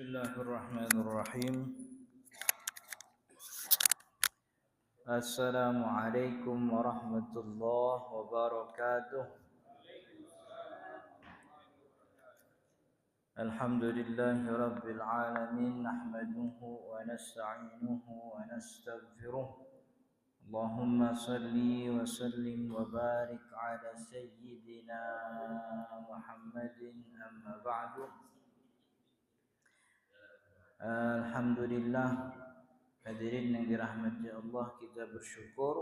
Bismillahirrahmanirrahim. Assalamualaikum warahmatullahi wabarakatuh. Alhamdulillahi rabbil alamin, nahmaduhu wa nasta'inuhu wa nastaghfiruh. Allahumma salli wa sallim wa barik ala sayyidina Muhammadin, amma ba'du. Alhamdulillah, hadirin yang dirahmati Allah, kita bersyukur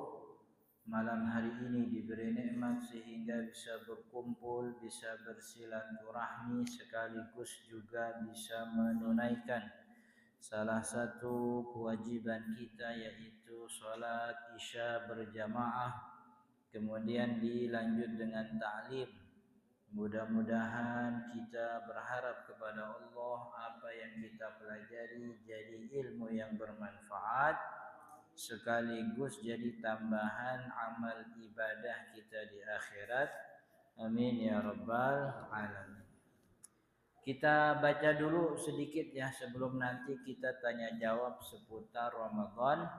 malam hari ini diberi nikmat sehingga bisa berkumpul, bisa bersilaturahmi, sekaligus juga bisa menunaikan salah satu kewajiban kita, yaitu sholat isya berjamaah, kemudian dilanjut dengan ta'lim. Mudah-mudahan kita berharap kepada Allah apa yang kita pelajari jadi ilmu yang bermanfaat, sekaligus jadi tambahan amal ibadah kita di akhirat. Amin ya rabbal alamin. Kita baca dulu sedikit ya sebelum nanti kita tanya jawab seputar Ramadan.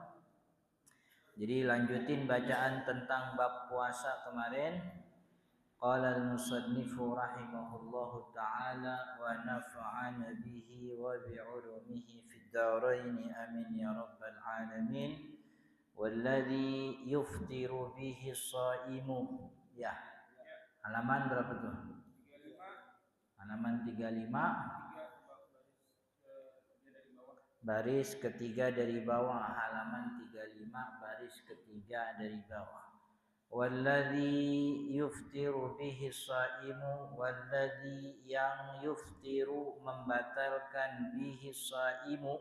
Jadi lanjutin bacaan tentang bab puasa kemarin. Qala al-musannifu rahimahullahu ta'ala wa nafa'ana bihi wa bi'ulumihi fid dharain amin ya rabbal alamin. Walladhi yuftiru bihi as-shaimu. Ya. Halaman berapa tuh? Halaman 35 baris ketiga dari bawah. Halaman 35 baris ketiga dari bawah. Walladhi yuftiru bihi as-shaimu, walladhi yang yuftiru membatalkan bihi as-shaimu,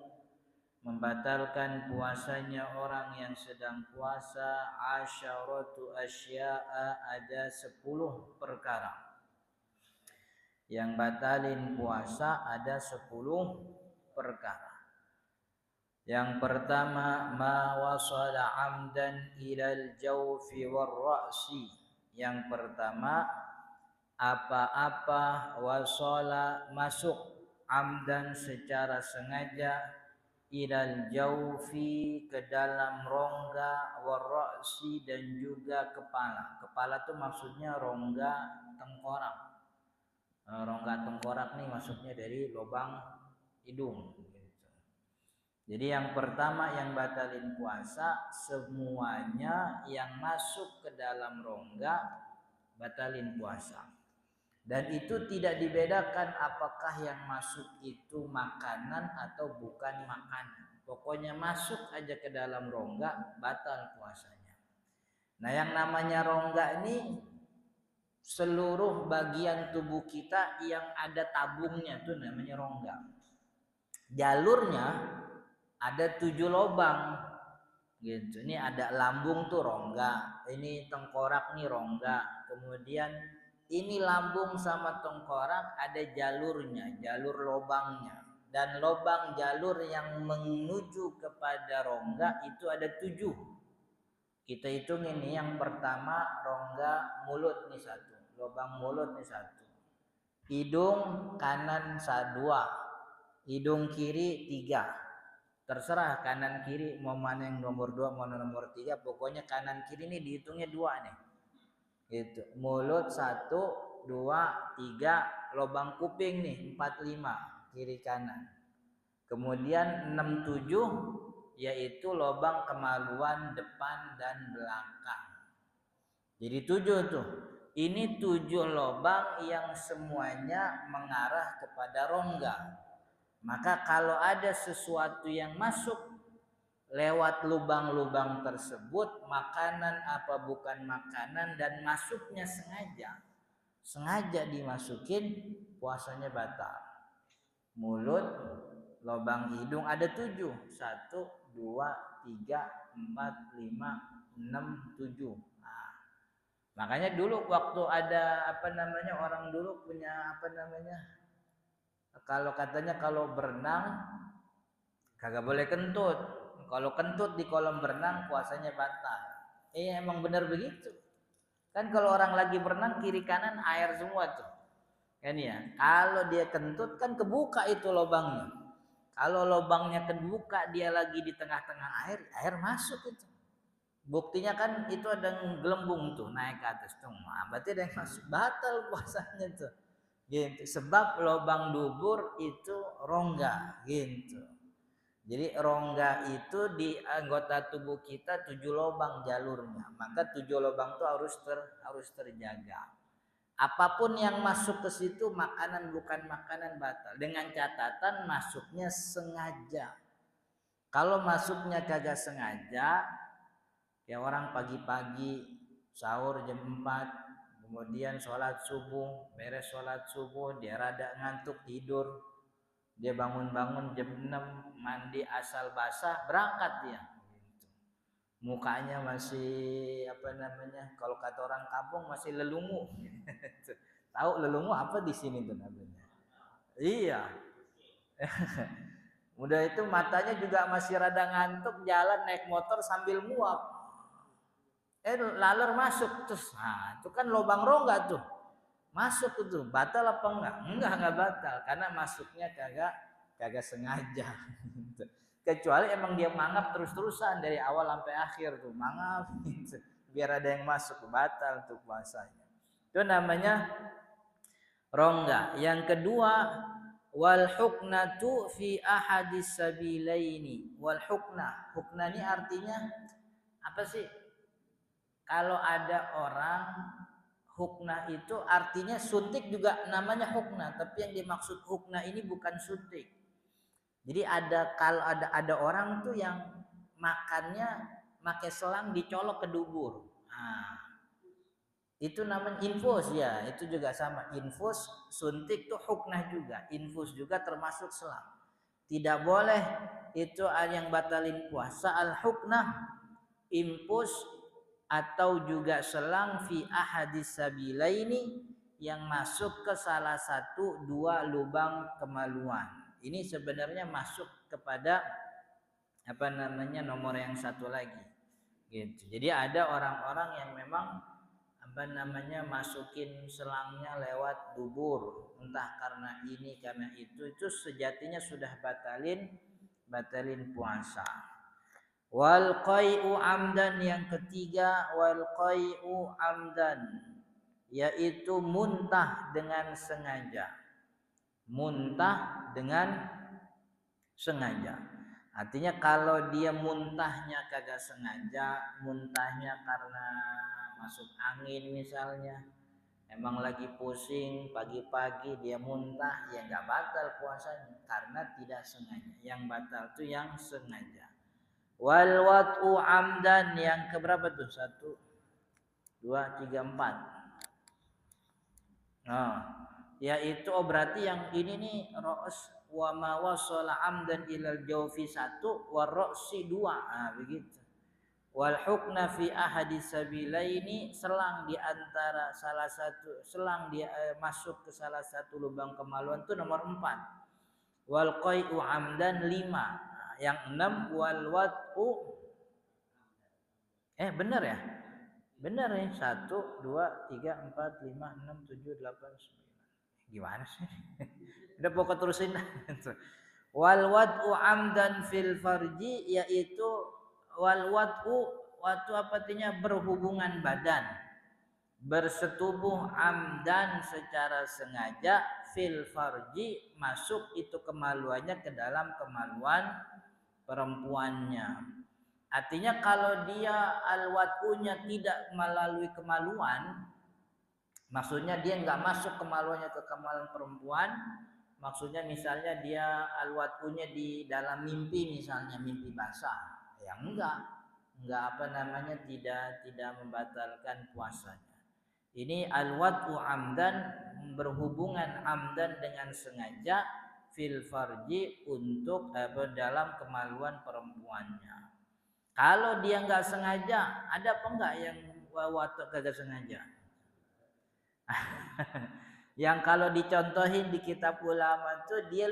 membatalkan puasanya orang yang sedang puasa, asyaratu asya'a, ada 10 perkara. Yang batalin puasa ada 10 perkara. Yang pertama, ma wasala amdan ilal jawfi war ra'si. Yang pertama, apa-apa wasala masuk amdan secara sengaja, ilal jawfi ke dalam rongga, war ra'si dan juga kepala. Kepala itu maksudnya rongga tengkorak. Rongga tengkorak nih maksudnya dari lubang hidung. Jadi yang pertama yang batalin puasa, semuanya yang masuk ke dalam rongga batalin puasa. Dan itu tidak dibedakan apakah yang masuk itu makanan atau bukan makanan. Pokoknya masuk aja ke dalam rongga batal puasanya. Nah, yang namanya rongga ini seluruh bagian tubuh kita yang ada tabungnya itu namanya rongga. Jalurnya ada 7 lubang gitu. Ini ada lambung tuh rongga, ini tengkorak nih rongga, kemudian ini lambung sama tengkorak ada jalurnya, jalur lubangnya, dan lubang jalur yang menuju kepada rongga itu ada 7. Kita hitung ini, yang pertama rongga mulut nih 1, lubang mulut nih 1, hidung kanan 2, hidung kiri 3. Terserah kanan kiri mau mana yang nomor 2 mau nomor 3, pokoknya kanan kiri ini dihitungnya 2 nih. Gitu. Mulut 1, 2, 3, lubang kuping nih 4, 5 kiri kanan. Kemudian 6, 7 yaitu lubang kemaluan depan dan belakang. Jadi 7 tuh. Ini 7 lubang yang semuanya mengarah kepada rongga. Maka kalau ada sesuatu yang masuk lewat lubang-lubang tersebut, makanan apa bukan makanan, dan masuknya sengaja dimasukin, puasanya batal. Mulut, lubang hidung ada 7, 1, 2, 3, 4, 5, 6, 7. Nah, makanya dulu waktu ada orang dulu punya kalau katanya kalau berenang kagak boleh kentut. Kalau kentut di kolam berenang puasanya batal. Emang benar begitu. Kan kalau orang lagi berenang kiri kanan air semua tuh. Kan ya. Kalau dia kentut kan kebuka itu lubangnya. Kalau lubangnya kebuka dia lagi di tengah-tengah air, air masuk itu. Buktinya kan itu ada gelembung tuh naik ke atas tuh. Nah, berarti ada yang masuk, batal puasanya tuh. Gitu. Sebab lubang dubur itu rongga gitu. Jadi rongga itu di anggota tubuh kita 7 lubang jalurnya. Maka 7 lubang itu harus terjaga. Apapun yang masuk ke situ makanan bukan makanan batal. Dengan catatan masuknya sengaja. Kalau masuknya kagak sengaja, kayak orang pagi-pagi sahur jam 4, kemudian sholat subuh, beres sholat subuh, dia rada ngantuk tidur, dia bangun-bangun jam 6, mandi asal basah, berangkat dia. Mukanya masih apa namanya? Kalau kata orang kampung masih lelungu. Tahu lelungu apa di sini tuh namanya? Iya. Udah itu matanya juga masih rada ngantuk, jalan naik motor sambil nguap. Laler masuk terus. Nah, itu kan lubang rongga tuh. Masuk itu, batal apa enggak? Enggak batal karena masuknya kagak sengaja. Kecuali emang dia mangap terus-terusan dari awal sampai akhir tuh, mangap gitu. Biar ada yang masuk, batal tuh puasanya. Itu namanya rongga. Yang kedua, wal huknatu fi ahadis sabilaini. Wal hukna. Hukna ini artinya apa sih? Kalau ada orang hukna itu artinya suntik juga namanya hukna, tapi yang dimaksud hukna ini bukan suntik. Jadi kalau ada orang tuh yang makannya pakai selang dicolok ke dubur. Nah, itu namanya infus ya, itu juga sama. Infus, suntik tuh huknah juga. Infus juga termasuk selang. Tidak boleh itu yang batalin puasa. Al huknah, infus atau juga selang fi ahadis sabilaini yang masuk ke salah satu dua lubang kemaluan. Ini sebenarnya masuk kepada apa namanya nomor yang satu lagi. Gitu. Jadi ada orang-orang yang memang apa namanya masukin selangnya lewat dubur, entah karena ini karena itu sejatinya sudah batalin puasa. Wal qai'u amdan, yang ketiga wal qai'u amdan, yaitu muntah dengan sengaja. Muntah dengan sengaja. Artinya kalau dia muntahnya kagak sengaja, muntahnya karena masuk angin misalnya, emang lagi pusing pagi-pagi dia muntah, ya nggak batal puasanya karena tidak sengaja. Yang batal itu yang sengaja. Wal wat'u amdan, yang keberapa tuh? 1, 2, 3, 4. Nah, yaitu berarti yang ini nih ra's wa ma wasala amdan ilal jawfi 1 wa ra'si 2. Nah, begitu. Wal hukna fi ahadi sabilaini, selang di antara salah satu selang dia masuk ke salah satu lubang kemaluan itu nomor 4. Wal qai'u amdan 5. Nah, yang 6 wal wat'u benar ya? Benar nih. 1, 2, 3, 4, 5, 6, 7, 8, 9. Gimana sih? Udah pokok terusin. Wal wad'u amdan fil farji, yaitu wal wad'u apa artinya? Berhubungan badan, bersetubuh amdan secara sengaja fil farji, masuk itu kemaluannya ke dalam kemaluan perempuannya. Artinya kalau dia al-wad'unya tidak melalui kemaluan, maksudnya dia nggak masuk kemaluannya ke kemaluan perempuan, maksudnya misalnya dia al-wad'unya di dalam mimpi, misalnya mimpi basah, ya enggak apa namanya tidak membatalkan puasanya. Ini al-wad'u amdan, berhubungan amdan dengan sengaja fil farji, untuk dalam kemaluan perempuannya. Kalau dia nggak sengaja, ada apa enggak yang waktu kagak sengaja? Yang kalau dicontohin di kitab ulama itu dia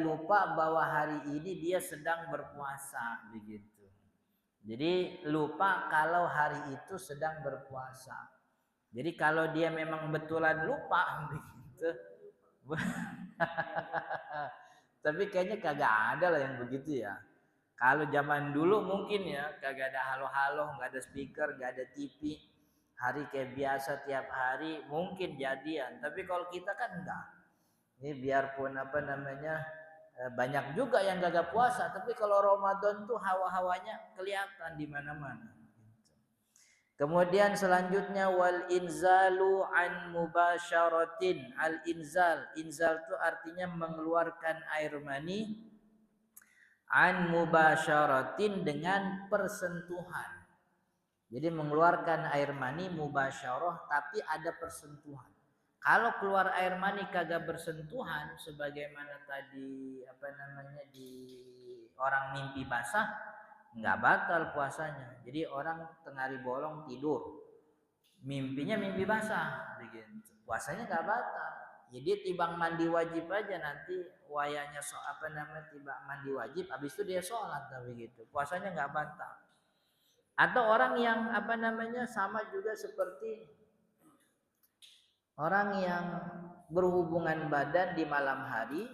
lupa bahwa hari ini dia sedang berpuasa, begitu. Jadi lupa kalau hari itu sedang berpuasa. Jadi kalau dia memang betulan lupa begitu. Tapi kayaknya kagak ada lah yang begitu ya. Kalau zaman dulu mungkin ya kagak ada halo-halo, nggak ada speaker, nggak ada TV. Hari kayak biasa tiap hari mungkin jadian. Tapi kalau kita kan enggak. Ini biarpun apa namanya banyak juga yang kagak puasa, tapi kalau Ramadan tuh hawa-hawanya kelihatan di mana-mana. Kemudian selanjutnya wal inzalu an mubasyaratin. Al inzal, inzal itu artinya mengeluarkan air mani an mubasyaratin dengan persentuhan. Jadi mengeluarkan air mani mubasyarah tapi ada persentuhan. Kalau keluar air mani kagak bersentuhan sebagaimana tadi apa namanya di orang mimpi basah nggak batal puasanya. Jadi orang tengah hari bolong tidur, mimpinya mimpi basah, begitu. Puasanya nggak batal. Jadi timbang mandi wajib aja nanti wayanya apa namanya timbang mandi wajib, habis itu dia sholat begitu. Puasanya nggak batal. Atau orang yang apa namanya sama juga seperti orang yang berhubungan badan di malam hari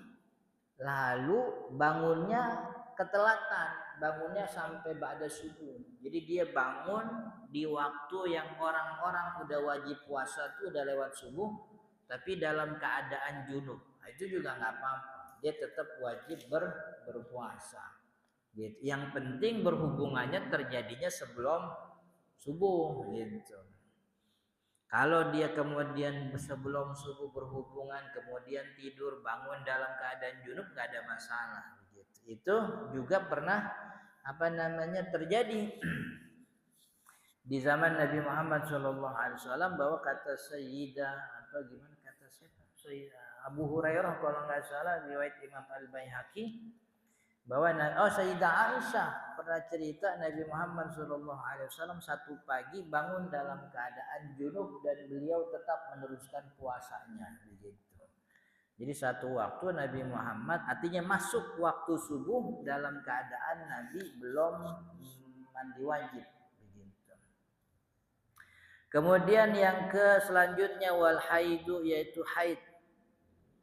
lalu bangunnya ketelatan, bangunnya sampai ba'da subuh. Jadi dia bangun di waktu yang orang-orang udah wajib puasa tuh udah lewat subuh, tapi dalam keadaan junub. Nah, itu juga nggak apa-apa. Dia tetap wajib berpuasa. Gitu. Yang penting berhubungannya terjadinya sebelum subuh gitu. Kalau dia kemudian sebelum subuh berhubungan, kemudian tidur, bangun dalam keadaan junub, nggak ada masalah. Gitu. Itu juga pernah apa namanya terjadi di zaman Nabi Muhammad SAW bahwa kata Sayyidah apa gimana kata siapa? Sayyidah Abu Hurairah kalau nggak salah riwayat Imam Al-Baihaqi bahwa Sayyidah Aisyah pernah cerita Nabi Muhammad SAW satu pagi bangun dalam keadaan junub dan beliau tetap meneruskan puasanya begitu. Jadi satu waktu Nabi Muhammad artinya masuk waktu subuh dalam keadaan Nabi belum mandi wajib begitu. Kemudian yang ke selanjutnya wal haidu yaitu haid.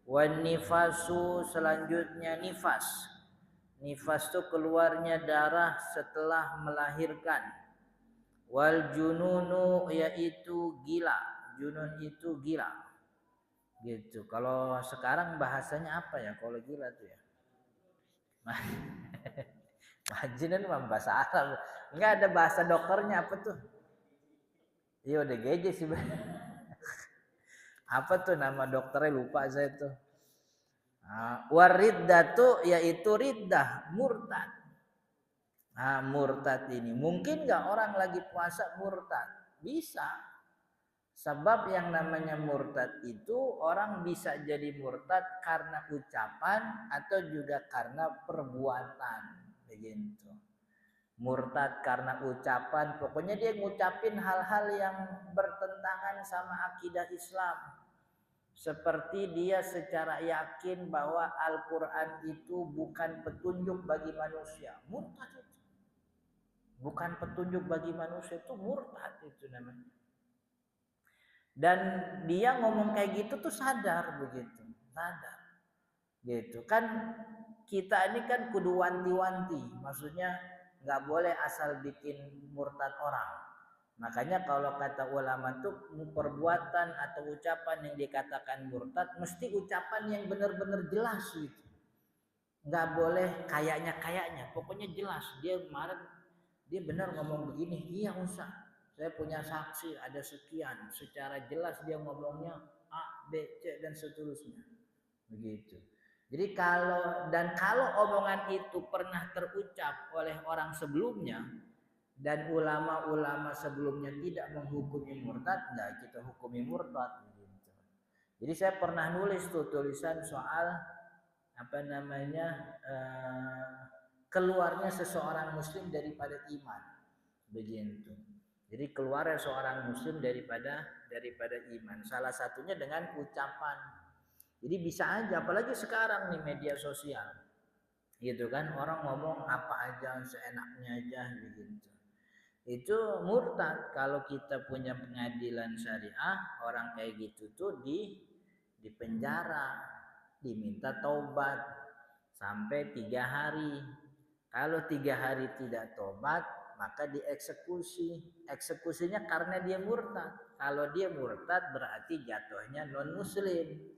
Wan nifasu selanjutnya nifas. Nifas itu keluarnya darah setelah melahirkan. Wal jununu yaitu gila. Junun itu gila. Gitu. Kalau sekarang bahasanya apa ya kalau gila tuh ya? Majnun mah bahasa Arab. Enggak ada bahasa dokternya apa tuh? Iya udah geje sih. Apa tuh nama dokternya lupa saya tuh. Wariddatu yaitu riddah, murtad. Nah, murtad ini mungkin nggak orang lagi puasa murtad? Bisa. Sebab yang namanya murtad itu orang bisa jadi murtad karena ucapan atau juga karena perbuatan, begitu. Murtad karena ucapan, pokoknya dia ngucapin hal-hal yang bertentangan sama akidah Islam. Seperti dia secara yakin bahwa Al-Quran itu bukan petunjuk bagi manusia. Murtad itu. Bukan petunjuk bagi manusia itu murtad itu namanya. Dan dia ngomong kayak gitu tuh sadar begitu. Sadar. Gitu. Kan kita ini kan kudu wanti-wanti. Maksudnya nggak boleh asal bikin murtad orang. Makanya kalau kata ulama tuh perbuatan atau ucapan yang dikatakan murtad mesti ucapan yang benar-benar jelas gitu. Nggak boleh kayaknya, pokoknya jelas. Dia kemarin dia benar ngomong begini, iya Ustaz. Saya punya saksi ada sekian, secara jelas dia ngomongnya A, B, C dan seterusnya. Begitu. Jadi kalau omongan itu pernah terucap oleh orang sebelumnya, dan ulama-ulama sebelumnya tidak menghukumi murtad, enggak kita hukumi murtad gitu. Jadi saya pernah nulis tuh tulisan soal apa namanya keluarnya seseorang muslim daripada iman. Begitu. Jadi keluarnya seorang muslim daripada iman. Salah satunya dengan ucapan. Jadi bisa aja apalagi sekarang nih media sosial. Gitu kan orang ngomong apa aja seenaknya aja begitu. Itu murtad. Kalau kita punya pengadilan syariah orang kayak gitu tuh di penjara, diminta taubat. sampai 3 hari. Kalau 3 hari tidak tobat, maka dieksekusi. Eksekusinya karena dia murtad. Kalau dia murtad berarti jatuhnya non muslim.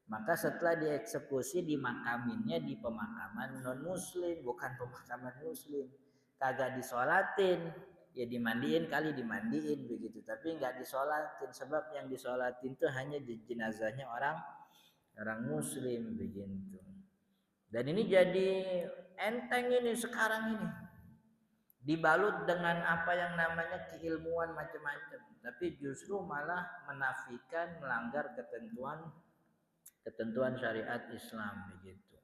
Maka setelah dieksekusi dimakaminnya di pemakaman non muslim, bukan pemakaman muslim. Kagak disolatin, ya dimandiin kali dimandiin begitu, tapi nggak disolatin, sebab yang disolatin itu hanya jenazahnya orang muslim begitu. Dan ini jadi enteng ini sekarang ini, dibalut dengan apa yang namanya keilmuan macam-macam, tapi justru malah menafikan, melanggar ketentuan syariat Islam begitu.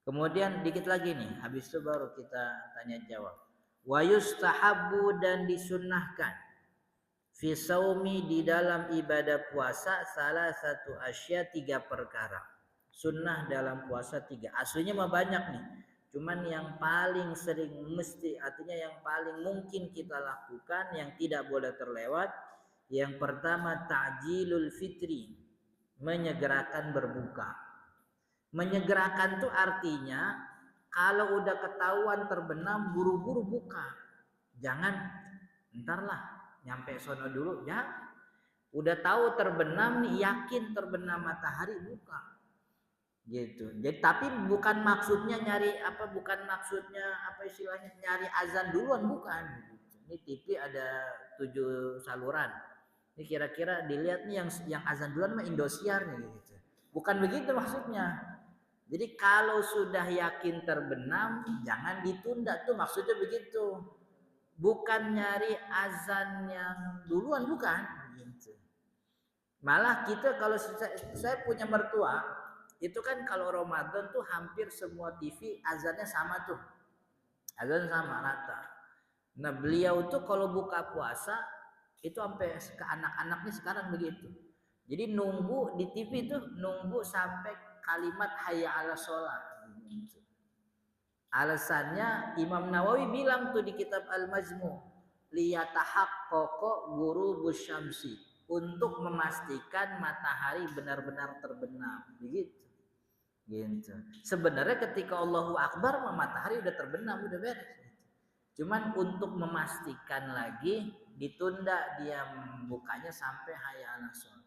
Kemudian dikit lagi nih, habis itu baru kita tanya jawab. Wa yustahabbu, dan disunnahkan fi saumi, di dalam ibadah puasa, salah satu asya, 3 perkara. Sunnah dalam puasa 3. Aslinya mah banyak nih. Cuman yang paling sering mesti, artinya yang paling mungkin kita lakukan, yang tidak boleh terlewat. Yang pertama ta'jilul fitri, menyegerakan berbuka. Menyegerakan itu artinya kalau udah ketahuan terbenam buru-buru buka. Jangan entarlah nyampe sono dulu, ya. Udah tahu terbenam nih, yakin terbenam matahari, buka. Gitu. Jadi tapi bukan maksudnya nyari apa, bukan maksudnya apa istilahnya nyari azan duluan, bukan. Ini TV ada 7 saluran. Ini kira-kira dilihat nih yang azan duluan mah Indosiar nih gitu. Bukan begitu maksudnya. Jadi kalau sudah yakin terbenam, jangan ditunda, tuh maksudnya begitu. Bukan nyari azan yang duluan, bukan. Gitu. Malah kita kalau saya punya mertua, itu kan kalau Ramadan tuh hampir semua TV azannya sama tuh. Azan sama rata. Nah beliau tuh kalau buka puasa, itu sampai ke anak-anaknya sekarang begitu. Jadi nunggu di TV tuh, nunggu sampai kalimat hayya 'ala sholat. Alasannya Imam Nawawi bilang tuh di kitab Al-Majmu', liyatahaqqaqa ghurubus syamsi, untuk memastikan matahari benar-benar terbenam begitu. Gitu. Sebenarnya ketika Allahu Akbar matahari udah terbenam, udah beres. Cuman untuk memastikan lagi ditunda dia bukanya sampai hayya 'ala sholat.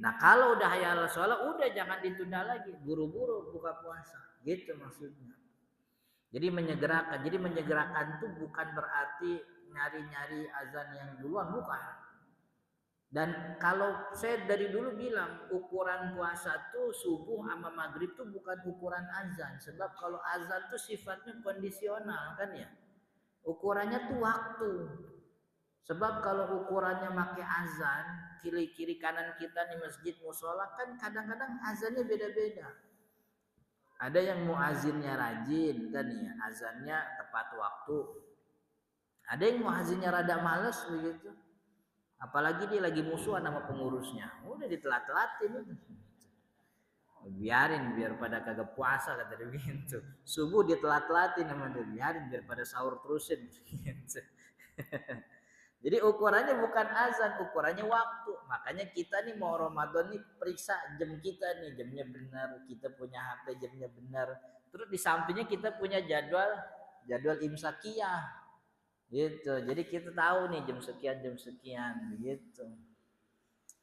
Nah kalau udah hayya 'ala sholat udah jangan ditunda lagi, buru-buru buka puasa, gitu maksudnya. Jadi menyegerakan. Jadi menyegerakan itu bukan berarti nyari-nyari azan yang duluan, bukan. Dan kalau saya dari dulu bilang ukuran puasa tuh subuh sama maghrib tuh bukan ukuran azan, sebab kalau azan tuh sifatnya kondisional kan ya. Ukurannya tuh waktu. Sebab kalau ukurannya pakai azan, kiri kanan kita di masjid musola kan kadang-kadang azannya beda-beda. Ada yang muazinnya rajin kan ya, azannya tepat waktu. Ada yang muazinnya rada males begitu. Apalagi dia lagi musuhan sama pengurusnya, udah ditelat-telatin udah. Biarin biar pada kagak puasa kata dia begitu. Subuh ditelat-telatin sama dia, biarin biar pada sahur terusin gitu. Jadi ukurannya bukan azan, ukurannya waktu. Makanya kita nih mau Ramadan nih periksa jam kita nih, jamnya benar. Kita punya HP jamnya benar. Terus di sampingnya kita punya jadwal imsakiyah. Gitu. Jadi kita tahu nih jam sekian begitu.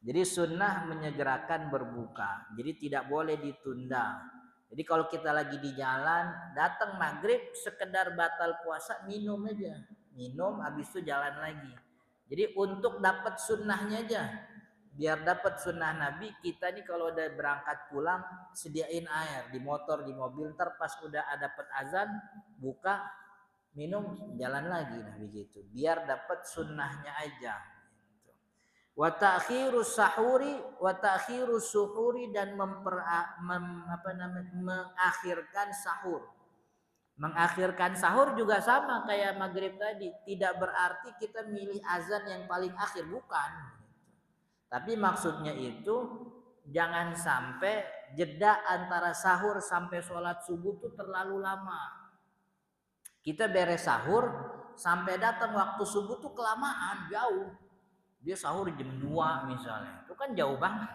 Jadi sunnah menyegerakan berbuka. Jadi tidak boleh ditunda. Jadi kalau kita lagi di jalan, datang maghrib sekedar batal puasa, minum aja. Minum habis itu jalan lagi. Jadi untuk dapat sunnahnya aja, biar dapat sunnah Nabi, kita nih kalau udah berangkat pulang sediain air di motor, di mobil, ntar pas udah dapat azan buka minum jalan lagi, nah begitu. Biar dapat sunnahnya aja. Wa ta'khirus sahuri wa ta'khirus suhuri, dan mengakhirkan sahur. Mengakhirkan sahur juga sama kayak maghrib tadi, tidak berarti kita milih azan yang paling akhir, bukan. Tapi maksudnya itu jangan sampai jeda antara sahur sampai sholat subuh itu terlalu lama. Kita beres sahur sampai datang waktu subuh tuh kelamaan, jauh. Dia sahur jam 2 misalnya, itu kan jauh banget.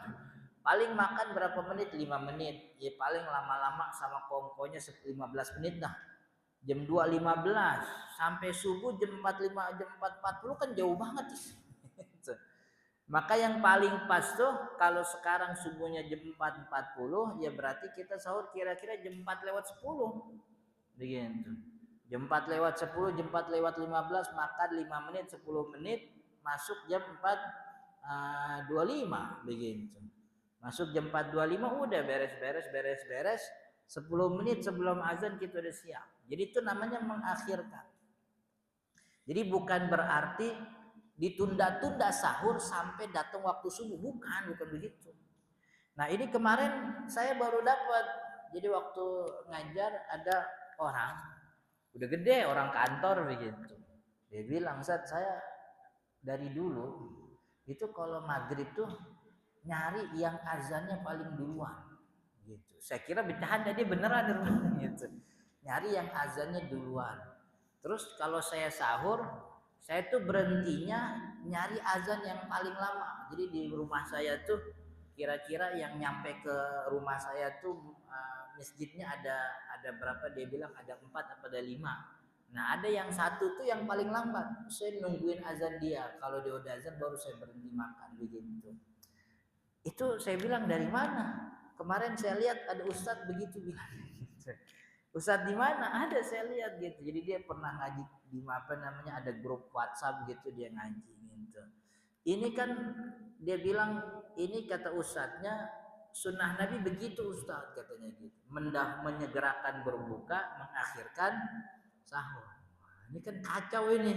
Paling makan berapa menit? 5 menit. Ya paling lama-lama sama kongkonya 15 menit dah. Jam 2.15 sampai subuh jam 4.5 jam 4.40 kan jauh banget. Maka yang paling pas tuh kalau sekarang subuhnya jam 4.40 ya berarti kita sahur kira-kira jam 4:10. Begitu. Jam 4:10, jam 4:15 makan 5 menit, 10 menit, masuk jam 4.25 begitu. Masuk jam 4.25 udah beres. 10 menit sebelum azan kita udah siap. Jadi itu namanya mengakhirkan. Jadi bukan berarti ditunda-tunda sahur sampai datang waktu subuh, bukan begitu. Nah ini kemarin saya baru dapat, jadi waktu ngajar ada orang udah gede, orang kantor begitu, dia bilang, Ustaz, saya dari dulu itu kalau maghrib tuh nyari yang azannya paling duluan gitu. Saya kira bercanda, dia beneran gitu, nyari yang azannya duluan. Terus kalau saya sahur, saya tuh berhentinya nyari azan yang paling lama. Jadi di rumah saya tuh kira-kira yang nyampe ke rumah saya tuh masjidnya ada berapa? Dia bilang ada 4 atau ada 5. Nah ada yang satu tuh yang paling lambat. Saya nungguin azan dia. Kalau dia udah azan baru saya berhenti makan begitu. Itu saya bilang dari mana? Kemarin saya lihat ada ustadz begitu bilang. Ustadz di mana? Ada, saya lihat gitu. Jadi dia pernah ngaji di apa namanya, ada grup WhatsApp gitu dia ngaji gitu. Ini kan dia bilang ini kata ustadznya sunnah Nabi begitu ustadz katanya gitu. Menyegerakan berbuka, mengakhirkan sahur. Ini kan kacau ini.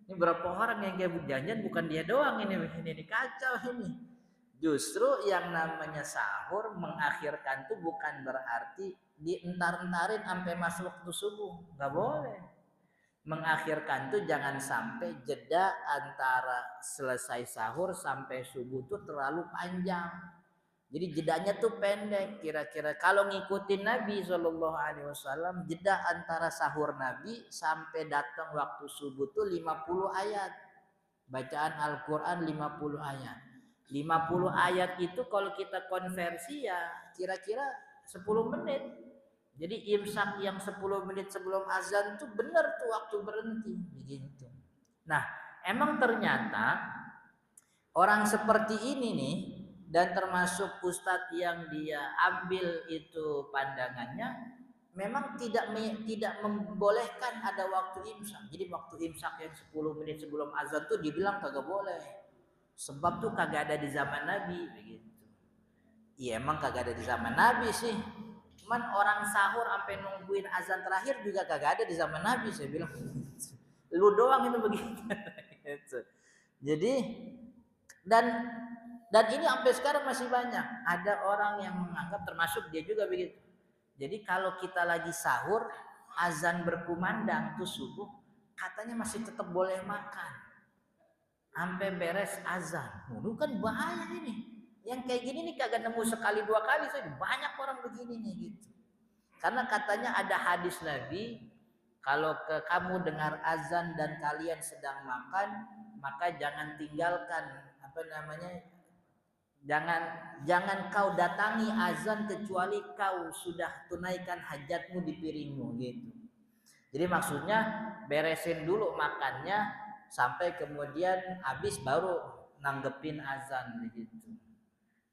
Ini berapa orang yang kayak berjanjian, bukan dia doang ini kacau ini. Justru yang namanya sahur mengakhirkan itu bukan berarti dientar-entarin sampai masuk waktu subuh, nggak boleh. Mengakhirkan tuh jangan sampai jeda antara selesai sahur sampai subuh tuh terlalu panjang. Jadi jedanya tuh pendek. Kira-kira kalau ngikutin Nabi SAW, jeda antara sahur Nabi sampai datang waktu subuh tuh 50 ayat. Bacaan Al-Quran 50 ayat. 50 ayat itu kalau kita konversi ya kira-kira 10 menit. Jadi imsak yang 10 menit sebelum azan itu benar tuh waktu berhenti begitu. Nah, emang ternyata orang seperti ini nih, dan termasuk ustadz yang dia ambil itu pandangannya, memang tidak membolehkan ada waktu imsak. Jadi waktu imsak yang 10 menit sebelum azan tuh dibilang kagak boleh. Sebab tuh kagak ada di zaman Nabi begitu. Iya emang kagak ada di zaman Nabi sih. Cuman orang sahur sampai nungguin azan terakhir juga kagak ada di zaman Nabi, saya bilang. Lu doang itu begitu. Jadi dan ini sampai sekarang masih banyak. Ada orang yang menganggap, termasuk dia juga begitu. Jadi kalau kita lagi sahur, azan berkumandang tuh subuh, katanya masih tetap boleh makan sampai beres azan. Lu kan bahaya ini. Yang kayak gini nih kagak nemu sekali dua kali, saya banyak orang begini nih gitu. Karena katanya ada hadis Nabi, kalau kamu dengar azan dan kalian sedang makan, maka jangan tinggalkan jangan kau datangi azan kecuali kau sudah tunaikan hajatmu di piringmu gitu. Jadi maksudnya beresin dulu makannya sampai kemudian habis baru nanggepin azan begitu.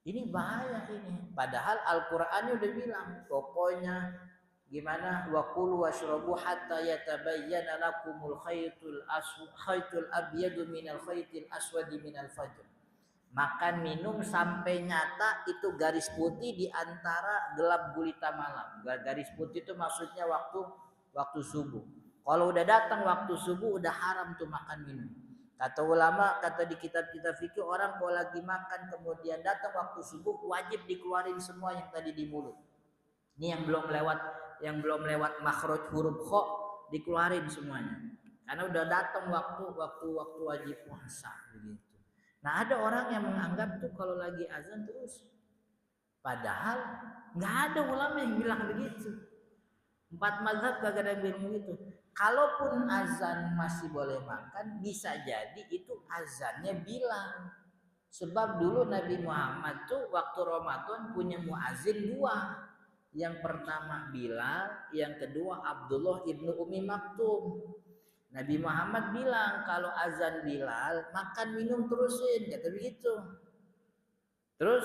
Ini bahaya ini. Padahal Al-Qur'annya udah bilang, pokoknya gimana, wa kulu washrabu hatta yatabayyana lakumul khaytul abyadu minal khaytil aswadi minal fajr. Makan minum sampai nyata itu garis putih di antara gelap gulita malam. Garis putih itu maksudnya waktu subuh. Kalau udah datang waktu subuh udah haram tuh makan minum. Kata ulama, kata di kitab-kitab fikih, orang kalau lagi makan kemudian datang waktu subuh wajib dikeluarin semua yang tadi di mulut. Ini yang belum lewat makhraj huruf kha dikeluarin semuanya. Karena udah datang waktu wajib puasa begitu. Nah ada orang yang menganggap tuh kalau lagi azan terus, padahal nggak ada ulama yang bilang begitu. 4 mazhab kagak ada yang bilang begitu. Kalaupun azan masih boleh makan, bisa jadi itu azannya bilang. Sebab dulu Nabi Muhammad tuh waktu Ramadan punya muazin dua. Yang pertama Bilal, yang kedua Abdullah ibnu Umi Maktum. Nabi Muhammad bilang kalau azan Bilal makan minum terusin, kata begitu. Terus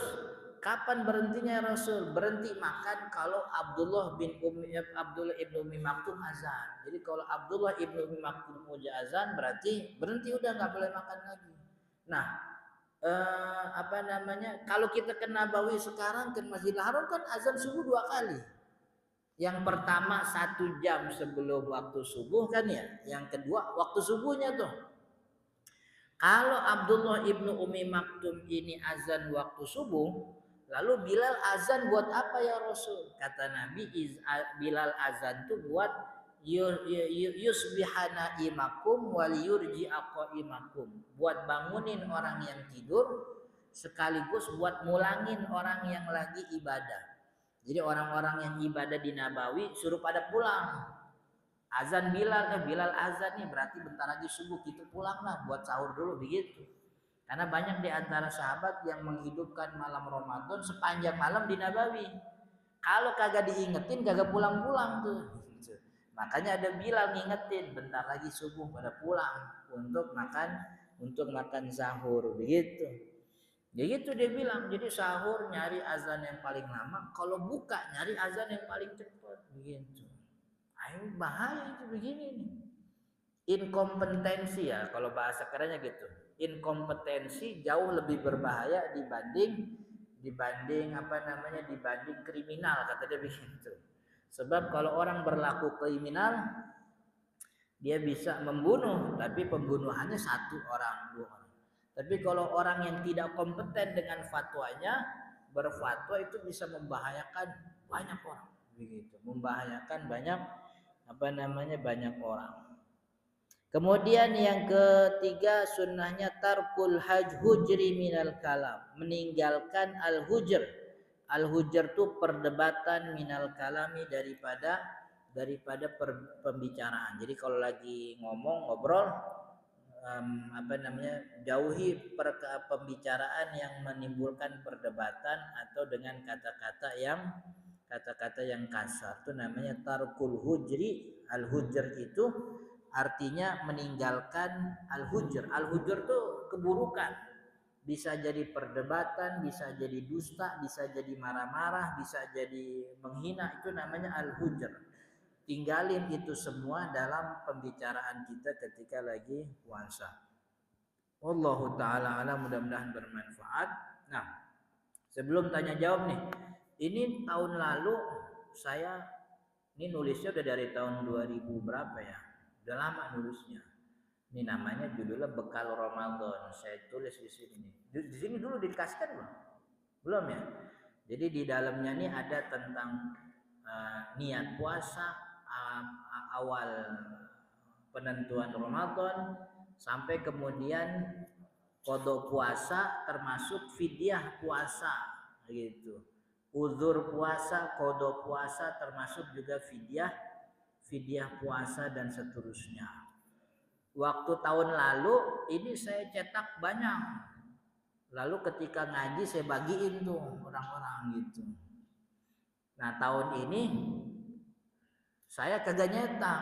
kapan berhentinya Rasul? Berhenti makan kalau Abdullah ibnu Umi Maktum azan. Jadi kalau Abdullah ibnu Umi Maktum udah azan berarti berhenti, udah nggak boleh makan lagi. Nah, kalau kita ke Nabawi sekarang, ke Masjidil Haram kan azan subuh 2 kali. Yang pertama 1 jam sebelum waktu subuh kan ya. Yang kedua waktu subuhnya tuh. Kalau Abdullah ibnu Umi Maktum ini azan waktu subuh, lalu Bilal azan buat apa ya Rasul? Kata Nabi, Bilal azan tuh buat yusbihana imakum wal yurji'a qaimakum. Buat bangunin orang yang tidur sekaligus buat mulangin orang yang lagi ibadah. Jadi orang-orang yang ibadah di Nabawi suruh pada pulang. Azan Bilal azan nih berarti bentar lagi subuh, kita pulanglah buat sahur dulu begitu. Karena banyak di antara sahabat yang menghidupkan malam Ramadan sepanjang malam di Nabawi. Kalau kagak diingetin kagak pulang-pulang tuh. Makanya ada Bilal ngingetin bentar lagi subuh pada pulang untuk makan sahur begitu. Ya gitu dia bilang, jadi sahur nyari azan yang paling lama, kalau buka nyari azan yang paling cepat begitu. Ayo bahaya itu begini nih. Inkompetensi ya kalau bahasa kerennya gitu. Inkompetensi jauh lebih berbahaya dibanding dibanding kriminal, kata dia begitu. Sebab kalau orang berlaku kriminal dia bisa membunuh, tapi pembunuhannya 1 orang 2 orang. Tapi kalau orang yang tidak kompeten dengan fatwanya, berfatwa itu bisa membahayakan banyak orang begitu, membahayakan banyak orang. Kemudian yang ketiga sunnahnya tarkul hujri minal kalam, meninggalkan al-hujr. Al-hujr itu perdebatan minal kalami daripada pembicaraan. Jadi kalau lagi ngobrol jauhi pembicaraan yang menimbulkan perdebatan atau dengan kata-kata yang kasar. Itu namanya tarkul hujri. Al-hujr itu artinya meninggalkan al-hujr. Al-hujr itu keburukan. Bisa jadi perdebatan, bisa jadi dusta, bisa jadi marah-marah, bisa jadi menghina. Itu namanya al-hujr. Tinggalin itu semua dalam pembicaraan kita ketika lagi puasa. Wallahu ta'ala alam, mudah-mudahan bermanfaat. Nah, sebelum tanya jawab nih, ini tahun lalu saya ini nulisnya udah dari tahun 2000 berapa ya? Udah lama nulisnya. Ini namanya judulnya Bekal Ramadan. Saya tulis di sini nih. Di sini dulu dikasihkan belum? Belum ya? Jadi di dalamnya nih ada tentang niat puasa, awal penentuan Ramadan sampai kemudian qada puasa termasuk fidyah puasa gitu. Uzur puasa, qada puasa termasuk juga fidyah puasa dan seterusnya. Waktu tahun lalu ini saya cetak banyak. Lalu ketika ngaji saya bagiin tuh orang-orang gitu. Nah tahun ini saya kagak nyetak.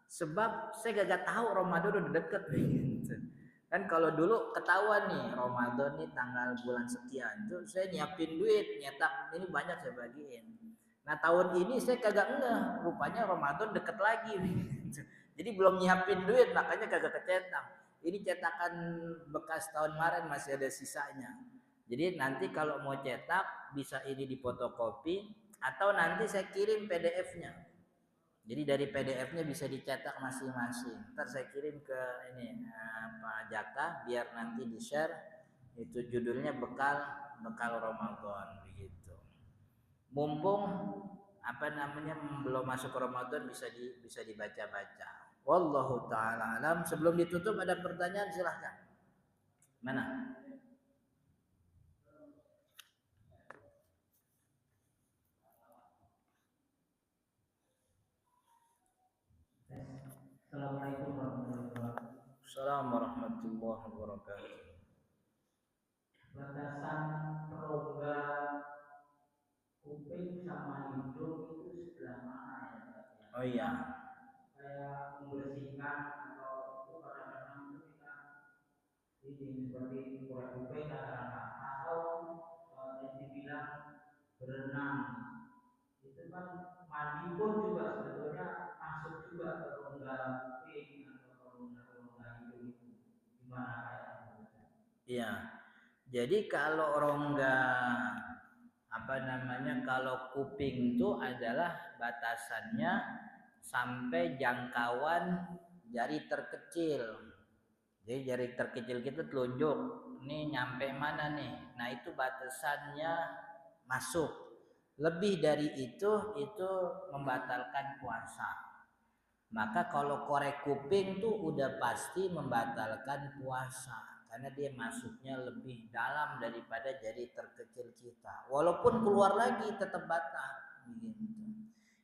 Sebab saya kagak tahu Ramadan udah deket gitu. Kan kalau dulu ketahuan nih Ramadan nih tanggal bulan sekian tuh saya nyiapin duit nyetak ini banyak saya bagiin. Nah tahun ini saya kagak ngeh, rupanya Ramadan deket lagi gitu. Jadi belum nyiapin duit makanya kagak kecetak. Ini cetakan bekas tahun kemarin masih ada sisanya. Jadi nanti kalau mau cetak bisa ini difotokopi atau nanti saya kirim PDF-nya. Jadi dari PDF-nya bisa dicetak masing-masing. Ntar saya kirim ke ini Pak Jaka biar nanti di-share. Itu judulnya bekal Ramadan begitu. Mumpung belum masuk Ramadan bisa dibaca-baca. Wallahu taala alam. Sebelum ditutup ada pertanyaan silahkan. Mana? Assalamualaikum warahmatullahi wabarakatuh. batasan rongga kuping sama hidung itu sebelah mana ya Pak? Oh iya. Kayak membersihkan atau itu kadang-kadang itu kita ini seperti korek kuping kadang-kadang atau yang dibilang berenang itu kan mandi pun juga sebetulnya masuk juga ke rongga kuping atau ke rongga hidung itu gimana kayak itu? Iya. Jadi kalau rongga apa namanya kalau kuping itu adalah batasannya sampai jangkauan jari terkecil. Jadi jari terkecil kita telunjuk, ini nyampe mana nih? Nah itu batasannya masuk. Lebih dari itu membatalkan puasa. Maka kalau korek kuping tuh udah pasti membatalkan puasa karena dia masuknya lebih dalam daripada jari terkecil kita. Walaupun keluar lagi tetap batal. Begitu.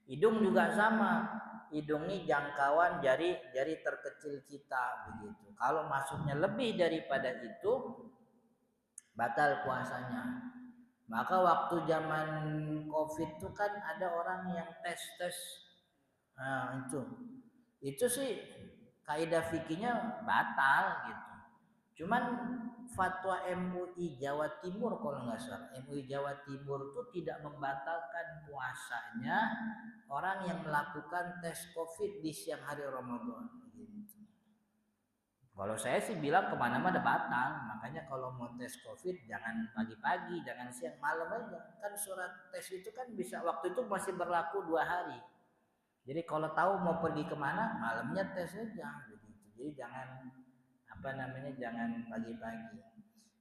Hidung juga sama. Hidung ini jangkauan jari terkecil kita begitu. Kalau masuknya lebih daripada itu batal puasanya. Maka waktu zaman Covid itu kan ada orang yang tes. Nah, itu sih kaidah fikihnya batal gitu. Cuman fatwa MUI Jawa Timur kalau nggak salah, MUI Jawa Timur itu tidak membatalkan puasanya orang yang melakukan tes COVID di siang hari Ramadan. Gitu. Kalau saya sih bilang kemana-mana batal, makanya kalau mau tes COVID jangan pagi-pagi, jangan siang, malam aja. Kan surat tes itu kan bisa waktu itu masih berlaku 2 hari. Jadi kalau tahu mau pergi kemana, malamnya tes aja begitu. Jadi jangan apa namanya, jangan pagi-pagi.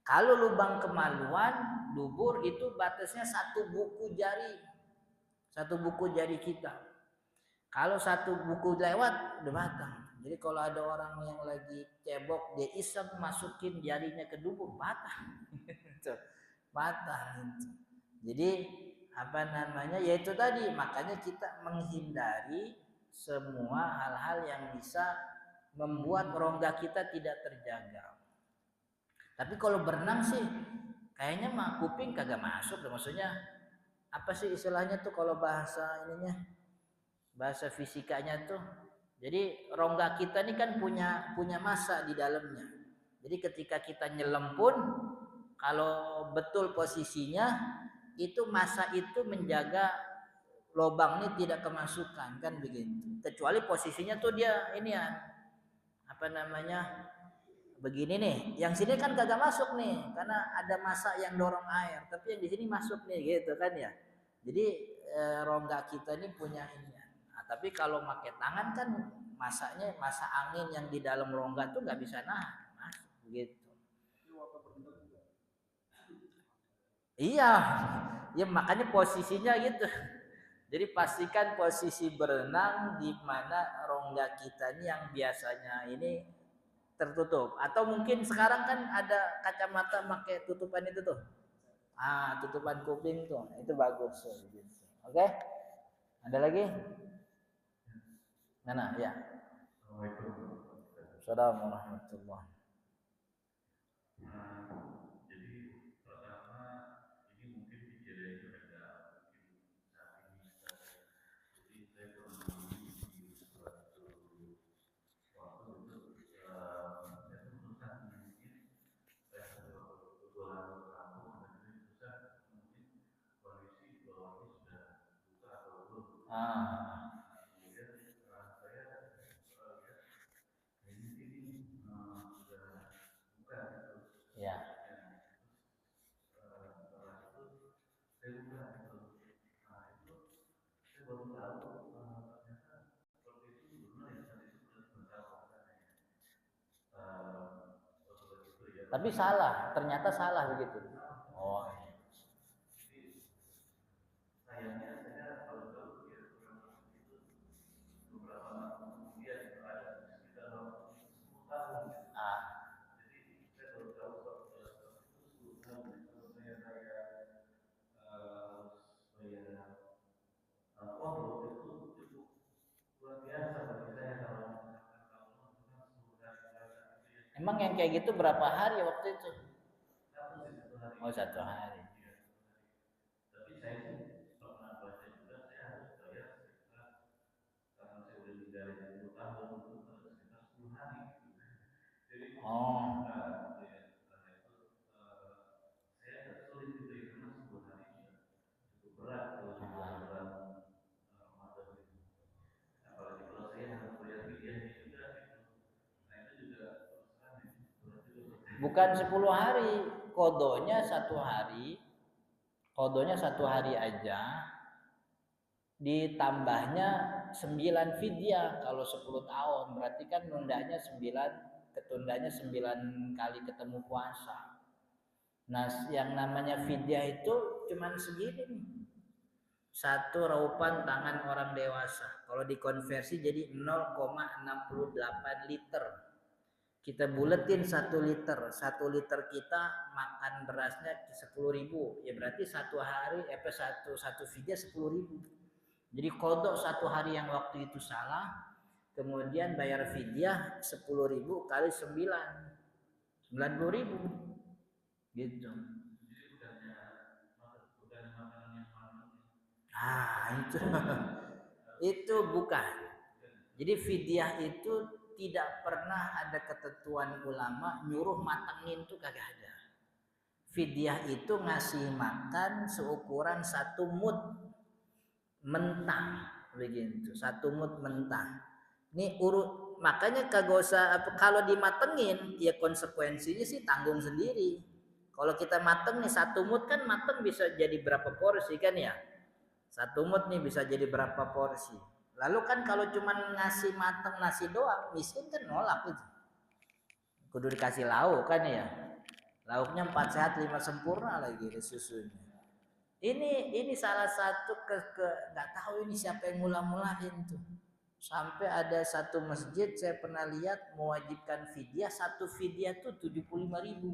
Kalau lubang kemaluan, dubur itu batasnya 1 buku jari kita. Kalau 1 buku lewat udah batal. Jadi kalau ada orang yang lagi cebok dia iseng masukin jarinya ke dubur batal. Batal. Jadi apa namanya? Yaitu tadi makanya kita menghindari semua hal-hal yang bisa membuat rongga kita tidak terjaga. Tapi kalau berenang sih kayaknya mah kuping kagak masuk, maksudnya apa sih istilahnya tuh kalau bahasa ininya, bahasa fisikanya tuh. Jadi rongga kita ini kan punya massa di dalamnya. Jadi ketika kita nyelam pun kalau betul posisinya itu massa itu menjaga lubang ini tidak kemasukan kan begitu. Kecuali posisinya tuh dia ini ya apa namanya begini nih, yang sini kan kagak masuk nih karena ada massa yang dorong air, tapi yang di sini masuk nih gitu kan ya. Jadi rongga kita ini punya ini. Nah, tapi kalau pakai tangan kan masanya massa angin yang di dalam rongga tuh nggak bisa masuk gitu. Iya, ya makanya posisinya gitu. Jadi pastikan posisi berenang di mana rongga kita ini yang biasanya ini tertutup. Atau mungkin sekarang kan ada kacamata pakai tutupan itu tuh. Tutupan kuping tuh. Itu bagus. Oke? Ada lagi? Mana? Ya. Assalamualaikum warahmatullahi. Ah. Ya. Tapi salah, ternyata salah begitu. Oh. Ah. Emang yang kayak gitu berapa hari waktu itu? Oh, 1 hari. Oh. Bukan 10 hari, kodonya 1 hari, kodonya 1 hari aja, ditambahnya 9 fidyah kalau 10 tahun, berarti kan nundanya 9, ketundanya 9 kali ketemu puasa. Nah, yang namanya fidyah itu cuman segini nih. 1 raupan tangan orang dewasa. Kalau dikonversi jadi 0,68 liter. Kita buletin 1 liter. 1 liter kita makan berasnya 10.000. Ya berarti 1 hari, satu fidyah 10.000. Jadi kodok 1 hari yang waktu itu salah, kemudian bayar fidyah 10.000 kali 9, 90.000, gitu. Itu itu bukan. Jadi fidyah itu tidak pernah ada ketentuan ulama nyuruh matengin tuh kagak ada. Fidyah itu ngasih makan seukuran 1 mud mentah, begitu. 1 mud mentah. Ini makanya kagak usah kalau dimatengin ya konsekuensinya sih tanggung sendiri. Kalau kita mateng nih 1 mud kan mateng bisa jadi berapa porsi kan ya? 1 mud nih bisa jadi berapa porsi. Lalu kan kalau cuma ngasih mateng nasi doang, miskin kan nolak itu. Kudu dikasih lauk kan ya. Lauknya 4 sehat 5 sempurna lagi susunya. Ini salah satu nggak tahu ini siapa yang mula-mulain tuh. Sampai ada satu masjid saya pernah lihat mewajibkan fidyah, satu fidyah tuh 75.000.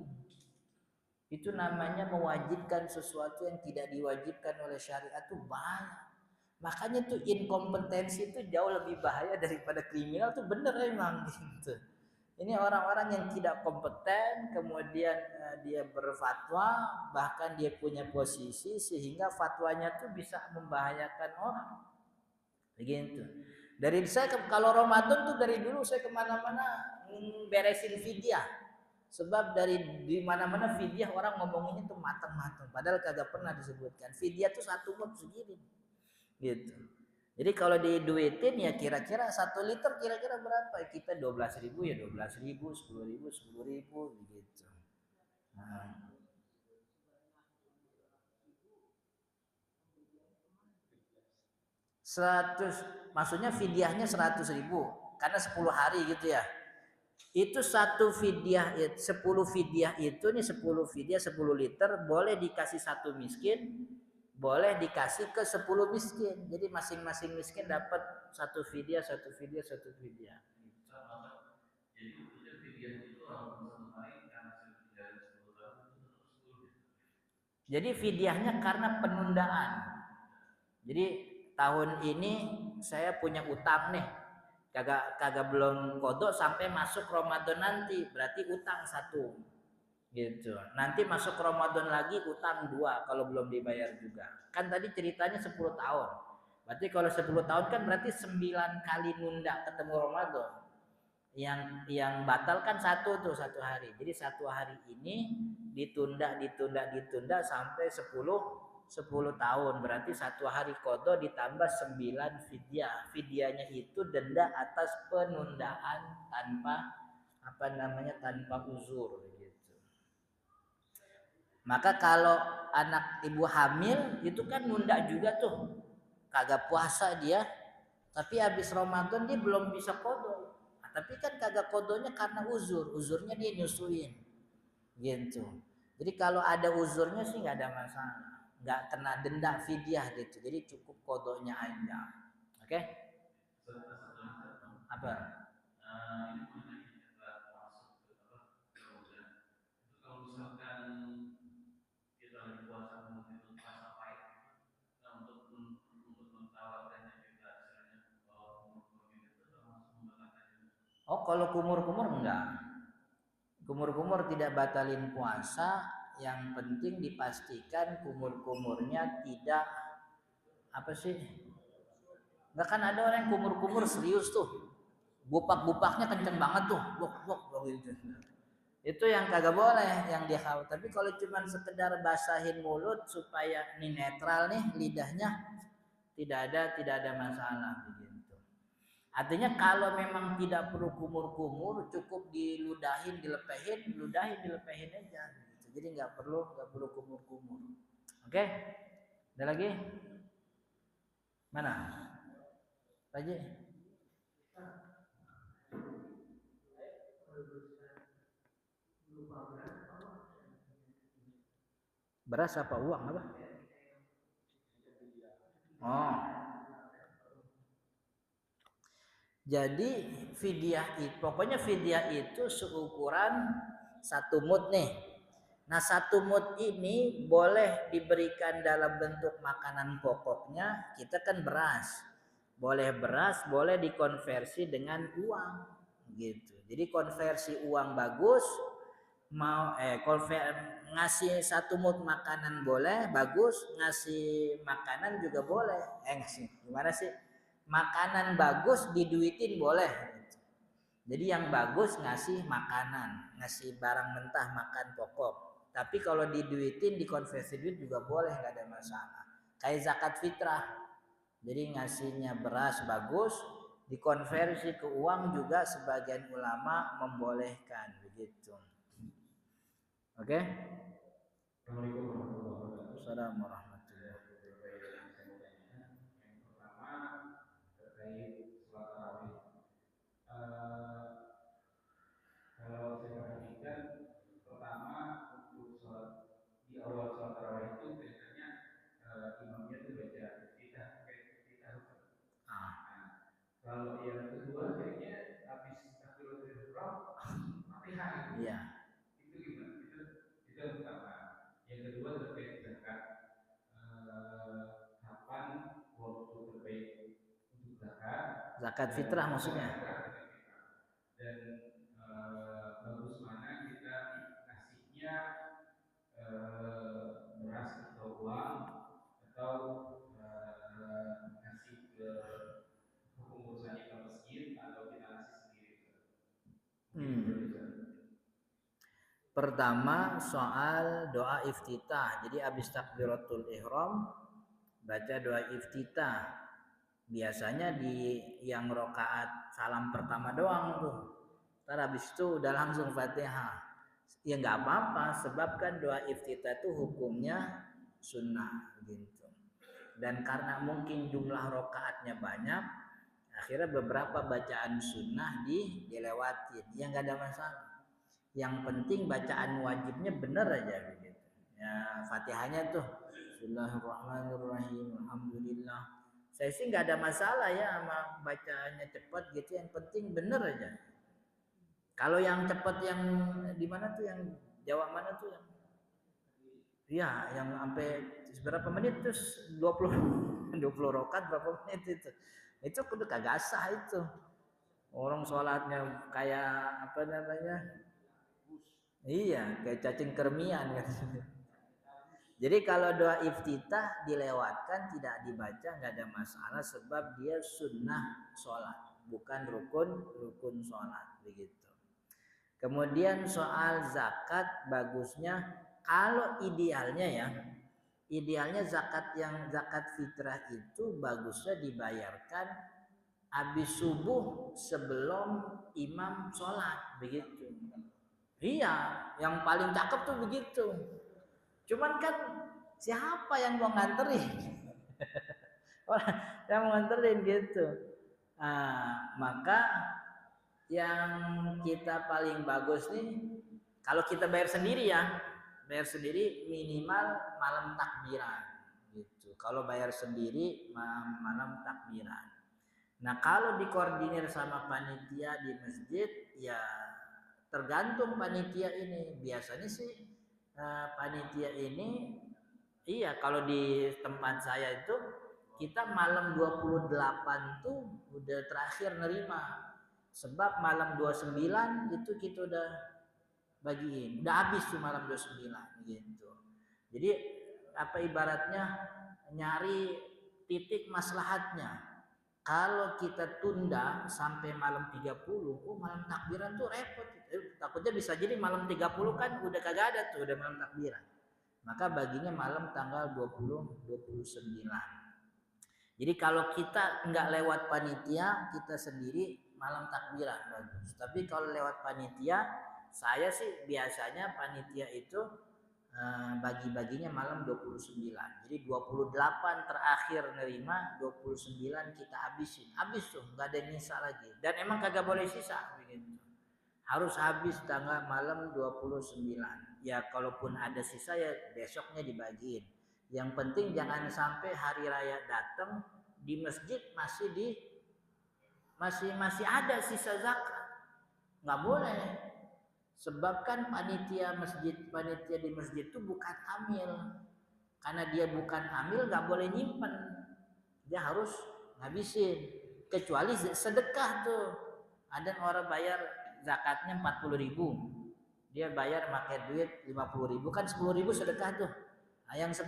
Itu namanya mewajibkan sesuatu yang tidak diwajibkan oleh syariat tuh banyak. Makanya tuh inkompetensi itu jauh lebih bahaya daripada kriminal tuh bener emang gitu. Ini orang-orang yang tidak kompeten, kemudian dia berfatwa, bahkan dia punya posisi sehingga fatwanya tuh bisa membahayakan orang. Begitu. Dari saya kalau Ramadan tuh dari dulu saya kemana-mana beresin fidyah. Sebab dari di mana-mana fidyah orang ngomonginnya tuh matang-matang. Padahal kagak pernah disebutkan. Fidyah tuh 1 mud segini. Gitu. Jadi kalau diduitin ya kira-kira 1 liter kira-kira berapa? Kita 12.000 ya 12.000, 10.000, 10.000 begitu. Nah, 100, maksudnya fidyahnya 100.000 karena 10 hari gitu ya. Itu satu fidyah, 10 fidyah itu nih 10 fidyah 10 liter boleh dikasih 1 miskin, boleh dikasih ke 10 miskin. Jadi masing-masing miskin dapat 1 fidyah, 1 fidyah, 1 fidyah. Jadi fidyahnya karena penundaan. Jadi tahun ini saya punya utang nih, kagak kagak belum kodok sampai masuk Ramadan nanti, berarti utang 1, gitu. Nanti masuk Ramadan lagi utang 2 kalau belum dibayar juga. Kan tadi ceritanya 10 tahun. Berarti kalau 10 tahun kan berarti 9 kali nunda ketemu Ramadan. Yang batal kan 1 hari. Jadi 1 hari ini ditunda sampai 10 tahun. Berarti 1 hari qada ditambah 9 fidyah. Fidyahnya itu denda atas penundaan tanpa uzur gitu. Maka kalau anak ibu hamil itu kan nunda juga tuh. Kagak puasa dia, tapi habis Ramadan dia belum bisa qada. Tapi kan kagak kodonya karena uzurnya dia nyusuin gitu. Jadi kalau ada uzurnya sih nggak ada masalah, nggak kena denda fidyah gitu. Jadi cukup kodonya aja. Oke? Apa? Oh, kalau kumur-kumur enggak. Kumur-kumur tidak batalin puasa yang penting dipastikan kumur-kumurnya tidak apa sih? Nggak kan ada orang yang kumur-kumur serius tuh, bupak-bupaknya kenceng banget tuh, buk gitu. Itu yang kagak boleh, yang dihal. Tapi kalau cuma sekedar basahin mulut supaya ini netral nih lidahnya, tidak ada masalah begitu. Artinya kalau memang tidak perlu kumur-kumur, cukup diludahin, dilepehin aja. Gitu. Jadi nggak perlu kumur-kumur. Oke? Ada lagi? Mana? Lagi? Beras apa uang apa? Oh. Jadi pokoknya fidyah itu seukuran 1 mud nih. Nah 1 mud ini boleh diberikan dalam bentuk makanan pokoknya, kita kan beras. Boleh beras, boleh dikonversi dengan uang gitu. Jadi konversi uang bagus, ngasih 1 mud makanan boleh bagus, ngasih makanan juga boleh. Ngasih gimana sih? Makanan bagus diduitin boleh. Jadi yang bagus ngasih makanan, ngasih barang mentah makan pokok. Tapi kalau diduitin dikonversi duit juga boleh, nggak ada masalah. Kayak zakat fitrah. Jadi ngasihnya beras bagus, dikonversi ke uang juga sebagian ulama membolehkan begitu. Oke? Assalamualaikum warahmatullahi wabarakatuh. Assalamualaikum warahmatullahi wabarakatuh. Yang pertama terkait sholat tarawih. Kalau saya perhatikan, pertama untuk sholat di awal sholat tarawih itu kelihatannya imamnya itu baca iftitah, Nah, kalau yang kedua kayaknya habis takbiratul ihram langsung Fatihah gitu. Iya. Itu gimana? Itu yang pertama. Yang kedua terkait zakat. Kapan waktu terbaik untuk zakat? Zakat fitrah maksudnya. Dan bagus mana kita ngasihnya beras atau uang atau ngasih ke pengurusannya ke masjid atau kita ngasih sendiri. Pertama soal doa iftitah. Jadi habis takbiratul ihram baca doa iftitah. Biasanya di yang rokaat salam pertama doang tuh. Ntar habis itu udah langsung Fatihah. Ya nggak apa-apa, sebab kan doa iftitah itu hukumnya sunnah gitu. Dan karena mungkin jumlah rokaatnya banyak, akhirnya beberapa bacaan sunnah dilewatin. Ya nggak ada masalah. Yang penting bacaan wajibnya bener aja begitu. Ya Fatihahnya tuh Bismillahirrahmanirrahim, Alhamdulillah. Saya sih nggak ada masalah ya sama bacaannya cepat gitu. Yang penting bener aja. Kalau yang cepat yang di mana tuh, yang Jawa mana tuh yang? Iya, yang sampai berapa menit terus 20 rokat berapa menit itu. Itu kudu kagak sah itu. Orang sholatnya kayak apa namanya? Iya, kayak cacing kermian kan. Jadi kalau doa iftitah dilewatkan, tidak dibaca, nggak ada masalah sebab dia sunnah sholat, bukan rukun sholat begitu. Kemudian soal zakat bagusnya kalau idealnya zakat fitrah itu bagusnya dibayarkan habis subuh sebelum imam sholat begitu. Iya, yang paling cakep tuh begitu. Cuman kan siapa yang mau nganterin? Orang yang mau nganterin gitu. Maka yang kita paling bagus nih, kalau kita bayar sendiri minimal malam takbiran gitu. Kalau bayar sendiri malam takbiran. Nah kalau dikoordinir sama panitia di masjid ya tergantung panitia ini. Biasanya sih panitia ini iya kalau di tempat saya itu kita malam 28 tuh udah terakhir nerima. Sebab malam 29 itu kita udah bagiin. Udah habis tuh malam 29 gitu. Jadi apa ibaratnya nyari titik maslahatnya. Kalau kita tunda sampai malam 30, oh malam takbiran tuh repot. Takutnya bisa jadi malam 30 kan udah kagak ada tuh, udah malam takbiran. Maka baginya malam tanggal 20, 29. Jadi kalau kita nggak lewat panitia, kita sendiri malam takbiran bagus. Tapi kalau lewat panitia, saya sih biasanya panitia itu bagi-baginya malam 29. Jadi 28 terakhir nerima, 29 kita habisin. Habis tuh, nggak ada yang nyisa lagi. Dan emang kagak boleh sisa begitu. Harus habis tanggal malam 29. Ya kalaupun ada sisa ya besoknya dibagiin. Yang penting jangan sampai hari raya datang di masjid masih ada sisa zakat. Nggak boleh. Sebab kan panitia di masjid itu bukan amil. Karena dia bukan amil nggak boleh nyimpen. Dia harus ngabisin. Kecuali sedekah tuh. Ada orang bayar zakatnya 40.000. Dia bayar pakai duit 50.000, kan 10.000 sedekah tuh. Nah, yang 10.000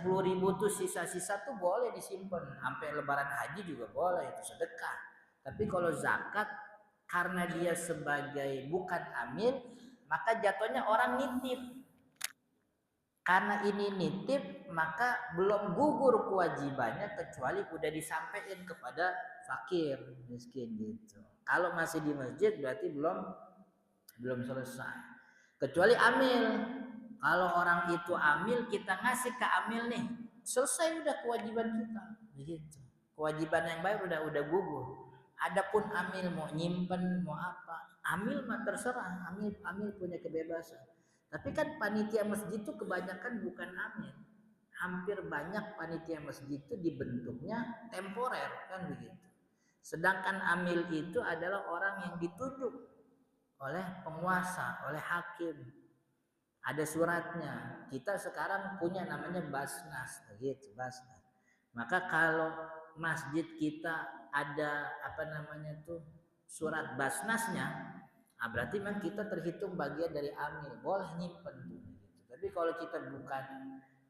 tuh sisa-sisa tuh boleh disimpan. Sampai lebaran haji juga boleh, itu sedekah. Tapi kalau zakat karena dia sebagai bukan amil, maka jatuhnya orang nitip. Karena ini nitip, maka belum gugur kewajibannya kecuali udah disampaikan kepada fakir, miskin gitu. Kalau masih di masjid berarti belum selesai. Kecuali amil. Kalau orang itu amil, kita ngasih ke amil nih, selesai udah kewajiban kita. Begitu. Kewajiban yang baik udah gugur. Adapun amil mau nyimpen mau apa, amil mah terserah, amil punya kebebasan. Tapi kan panitia masjid itu kebanyakan bukan amil. Hampir banyak panitia masjid itu dibentuknya temporer kan begitu. Sedangkan amil itu adalah orang yang ditunjuk oleh penguasa, oleh hakim. Ada suratnya. Kita sekarang punya namanya Basnas, begitu, Basnas. Maka kalau masjid kita ada surat basnasnya, berarti memang kita terhitung bagian dari amil, boleh nyimpen gitu. Tapi kalau kita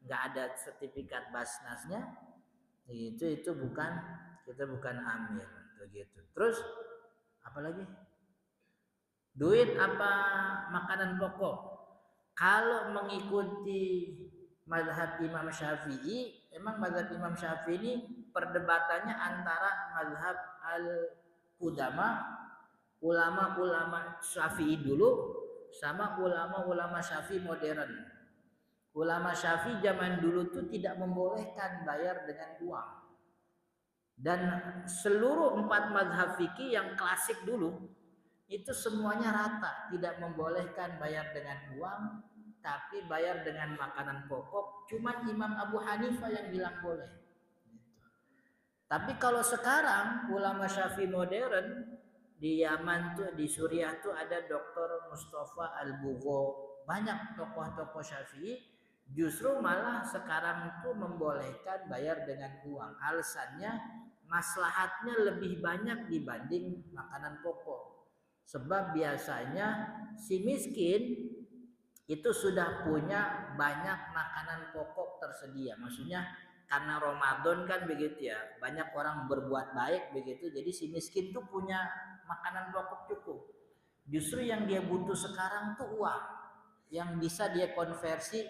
nggak ada sertifikat basnasnya, itu bukan amil begitu. Terus apa lagi? Duit apa makanan pokok? Kalau mengikuti mazhab Imam Syafi'i, emang mazhab Imam Syafi'i ini perdebatannya antara mazhab ulama Syafi'i dulu sama ulama Syafi'i modern. Ulama Syafi'i zaman dulu tuh tidak membolehkan bayar dengan uang. Dan seluruh 4 mazhab fikih yang klasik dulu itu semuanya rata, tidak membolehkan bayar dengan uang, tapi bayar dengan makanan pokok. Cuman Imam Abu Hanifah yang bilang boleh. Tapi kalau sekarang ulama Syafi'i modern di Yaman tuh, di Suriah tuh ada Dr. Mustafa Al-Bugho, banyak tokoh-tokoh Syafi'i justru malah sekarang tuh membolehkan bayar dengan uang. Alasannya maslahatnya lebih banyak dibanding makanan pokok. Sebab biasanya si miskin itu sudah punya banyak makanan pokok tersedia. Maksudnya karena Ramadan kan begitu ya, banyak orang berbuat baik begitu. Jadi si miskin tuh punya makanan pokok cukup. Justru yang dia butuh sekarang tuh uang yang bisa dia konversi,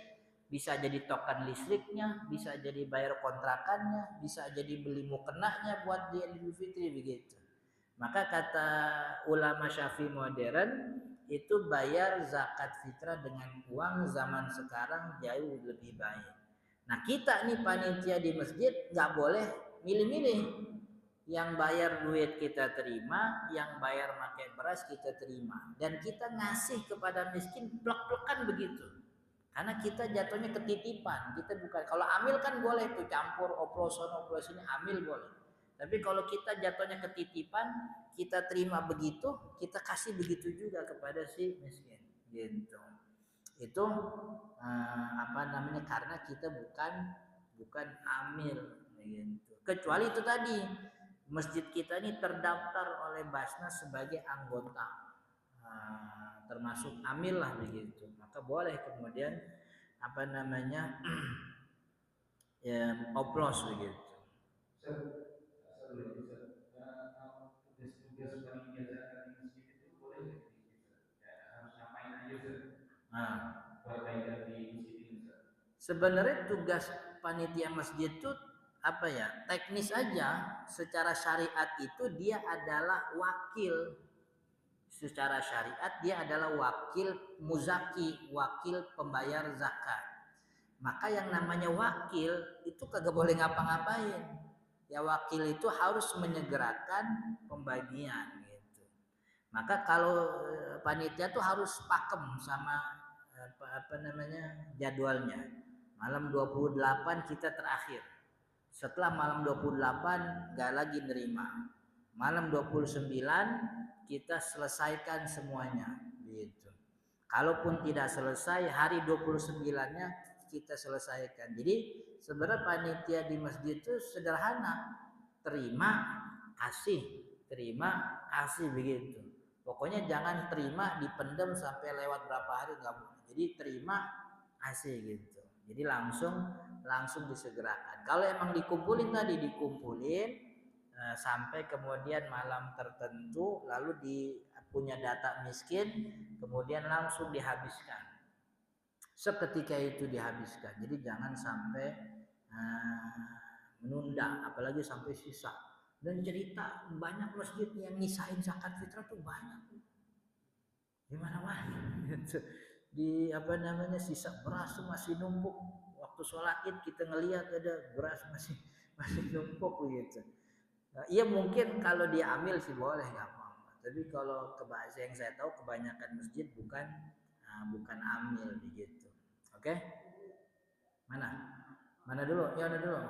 bisa jadi token listriknya, bisa jadi bayar kontrakannya, bisa jadi beli mukenahnya buat dia Idul Fitri begitu. Maka kata ulama Syafi'i modern itu bayar zakat fitrah dengan uang zaman sekarang jauh lebih baik. Nah kita nih panitia di masjid nggak boleh milih-milih. Yang bayar duit kita terima, yang bayar pakai beras kita terima. Dan kita ngasih kepada miskin plek-plekan begitu. Karena kita jatuhnya ketitipan. Kita bukan, kalau amil kan boleh tuh campur oplosan ini amil boleh. Tapi kalau kita jatuhnya ketitipan, kita terima begitu, kita kasih begitu juga kepada si miskin. Gitu. Itu karena kita bukan amil. Gitu. Kecuali itu tadi, masjid kita ini terdaftar oleh Basnas sebagai anggota. termasuk amil lah begitu, maka boleh kemudian apa namanya ya oplos begitu. Tugas-tugas panitia zakat di masjid itu boleh harus ngapain aja Nah, perbaikan di masjid ini. Sebenarnya tugas panitia masjid itu apa ya? Teknis aja. Secara syariat itu dia adalah wakil. Secara syariat dia adalah wakil muzaki, wakil pembayar zakat. Maka yang namanya wakil itu kagak boleh ngapa-ngapain. Ya wakil itu harus menyegerakan pembagian gitu. Maka kalau panitia tuh harus pakem sama apa namanya jadwalnya. Malam 28 kita terakhir. Setelah malam 28 gak lagi nerima. Malam 29 kita selesaikan semuanya gitu. Kalaupun tidak selesai hari 29-nya kita selesaikan. Jadi sebenarnya panitia di masjid itu sederhana. Terima, kasih, terima, kasih begitu. Pokoknya jangan terima dipendam sampai lewat berapa hari nggak boleh. Jadi terima, kasih gitu. Jadi langsung disegerakan. Kalau emang dikumpulin tadi dikumpulin sampai kemudian malam tertentu lalu punya data miskin kemudian langsung dihabiskan. Seketika itu dihabiskan. Jadi jangan sampai menunda apalagi sampai sisa. Dan cerita banyak masjid yang nyisain zakat fitrah tuh banyak. Di mana-mana gitu. Di apa namanya sisa beras masih numpuk. Waktu sholat Id kita ngelihat ada beras masih numpuk gitu. Nah, iya mungkin kalau diambil sih boleh nggak apa-apa. Tapi kalau yang saya tahu kebanyakan masjid bukan amil begitu. Oke? Mana dulu? Ya udah dulu.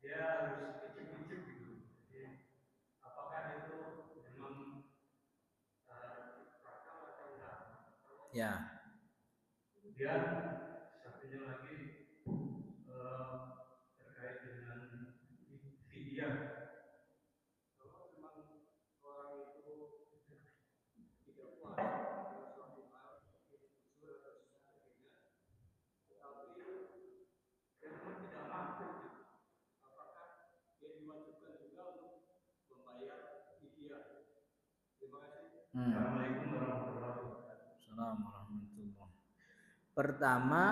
Dia harus icip-icip gitu. Jadi, apakah itu memang praktek atau enggak? Ya. Kemudian satunya lagi terkait dengan fidyah. Kalau memang orang itu tidak puas dengan suatu hal, jujur atau sebagainya, tetapi memang tidak mampu, apakah dia diwajibkan juga untuk membayar fidyah? Terima kasih. Assalamualaikum warahmatullahi wabarakatuh. Assalamualaikum warahmatullahi wabarakatuh. Pertama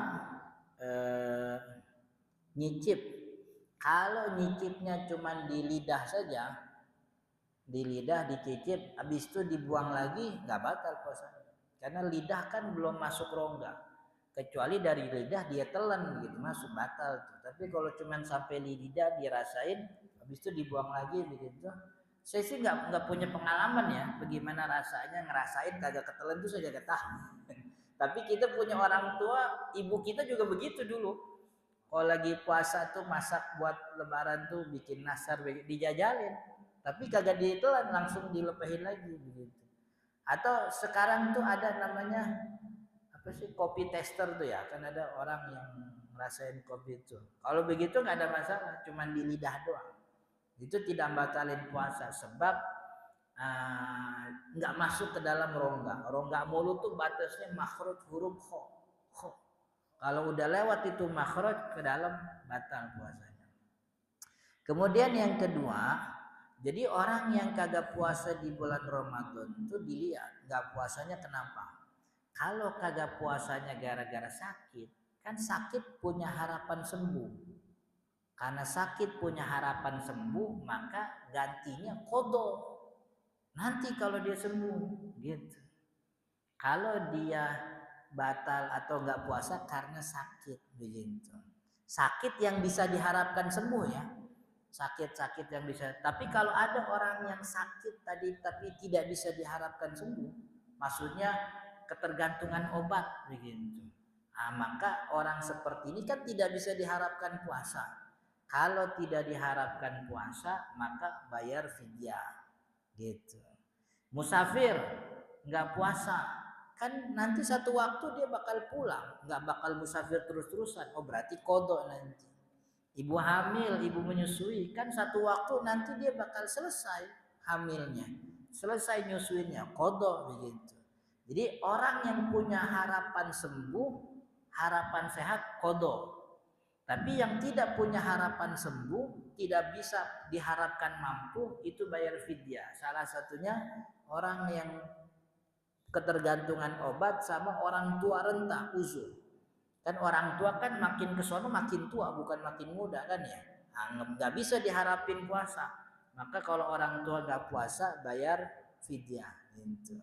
nyicip. Kalau nyicipnya cuma di lidah saja, di lidah dicicip, habis itu dibuang lagi, nggak batal puasanya. Karena lidah kan belum masuk rongga. Kecuali dari lidah dia telan gitu masuk batal tuh. Tapi kalau cuma sampai di lidah dirasain, habis itu dibuang lagi begitu. Saya sih nggak punya pengalaman ya, bagaimana rasanya ngerasain kagak ketelan itu saya gak tahu. Tapi kita punya orang tua, ibu kita juga begitu dulu. Kalau lagi puasa tuh masak buat lebaran tuh bikin nasar dijajalin. Tapi kagak ditelan langsung dilepehin lagi begitu. Atau sekarang tuh ada namanya apa sih kopi tester tuh ya, kan ada orang yang ngerasain kopi itu. Kalau begitu nggak ada masalah, cuman di lidah doang. Itu tidak batalin puasa sebab nggak masuk ke dalam rongga. Rongga mulut tuh batasnya makhraj huruf kho. Kalau udah lewat itu makhraj ke dalam batal puasanya. Kemudian yang kedua, jadi orang yang kagak puasa di bulan Ramadan itu dilihat nggak puasanya kenapa? Kalau kagak puasanya gara-gara sakit, kan sakit punya harapan sembuh. Karena sakit punya harapan sembuh, maka gantinya qadha. Nanti kalau dia sembuh, gitu. Kalau dia batal atau nggak puasa karena sakit, begitu. Sakit yang bisa diharapkan sembuh ya. Sakit-sakit yang bisa. Tapi kalau ada orang yang sakit tadi tapi tidak bisa diharapkan sembuh, maksudnya ketergantungan obat begitu. Nah, maka orang seperti ini kan tidak bisa diharapkan puasa. Kalau tidak diharapkan puasa, maka bayar fidyah. Gitu. Musafir nggak puasa, kan nanti satu waktu dia bakal pulang, nggak bakal musafir terus-terusan. Oh berarti kodok nanti. Ibu hamil, ibu menyusui, kan satu waktu nanti dia bakal selesai hamilnya, selesai nyusuinnya, kodok begitu. Jadi orang yang punya harapan sembuh, harapan sehat, kodok. Tapi yang tidak punya harapan sembuh, tidak bisa diharapkan mampu, itu bayar fidyah. Salah satunya orang yang ketergantungan obat sama orang tua renta, uzur. Kan orang tua kan makin ke sono makin tua, bukan makin muda kan ya. Nggak bisa diharapin puasa. Maka kalau orang tua nggak puasa, bayar fidyah. Gitu.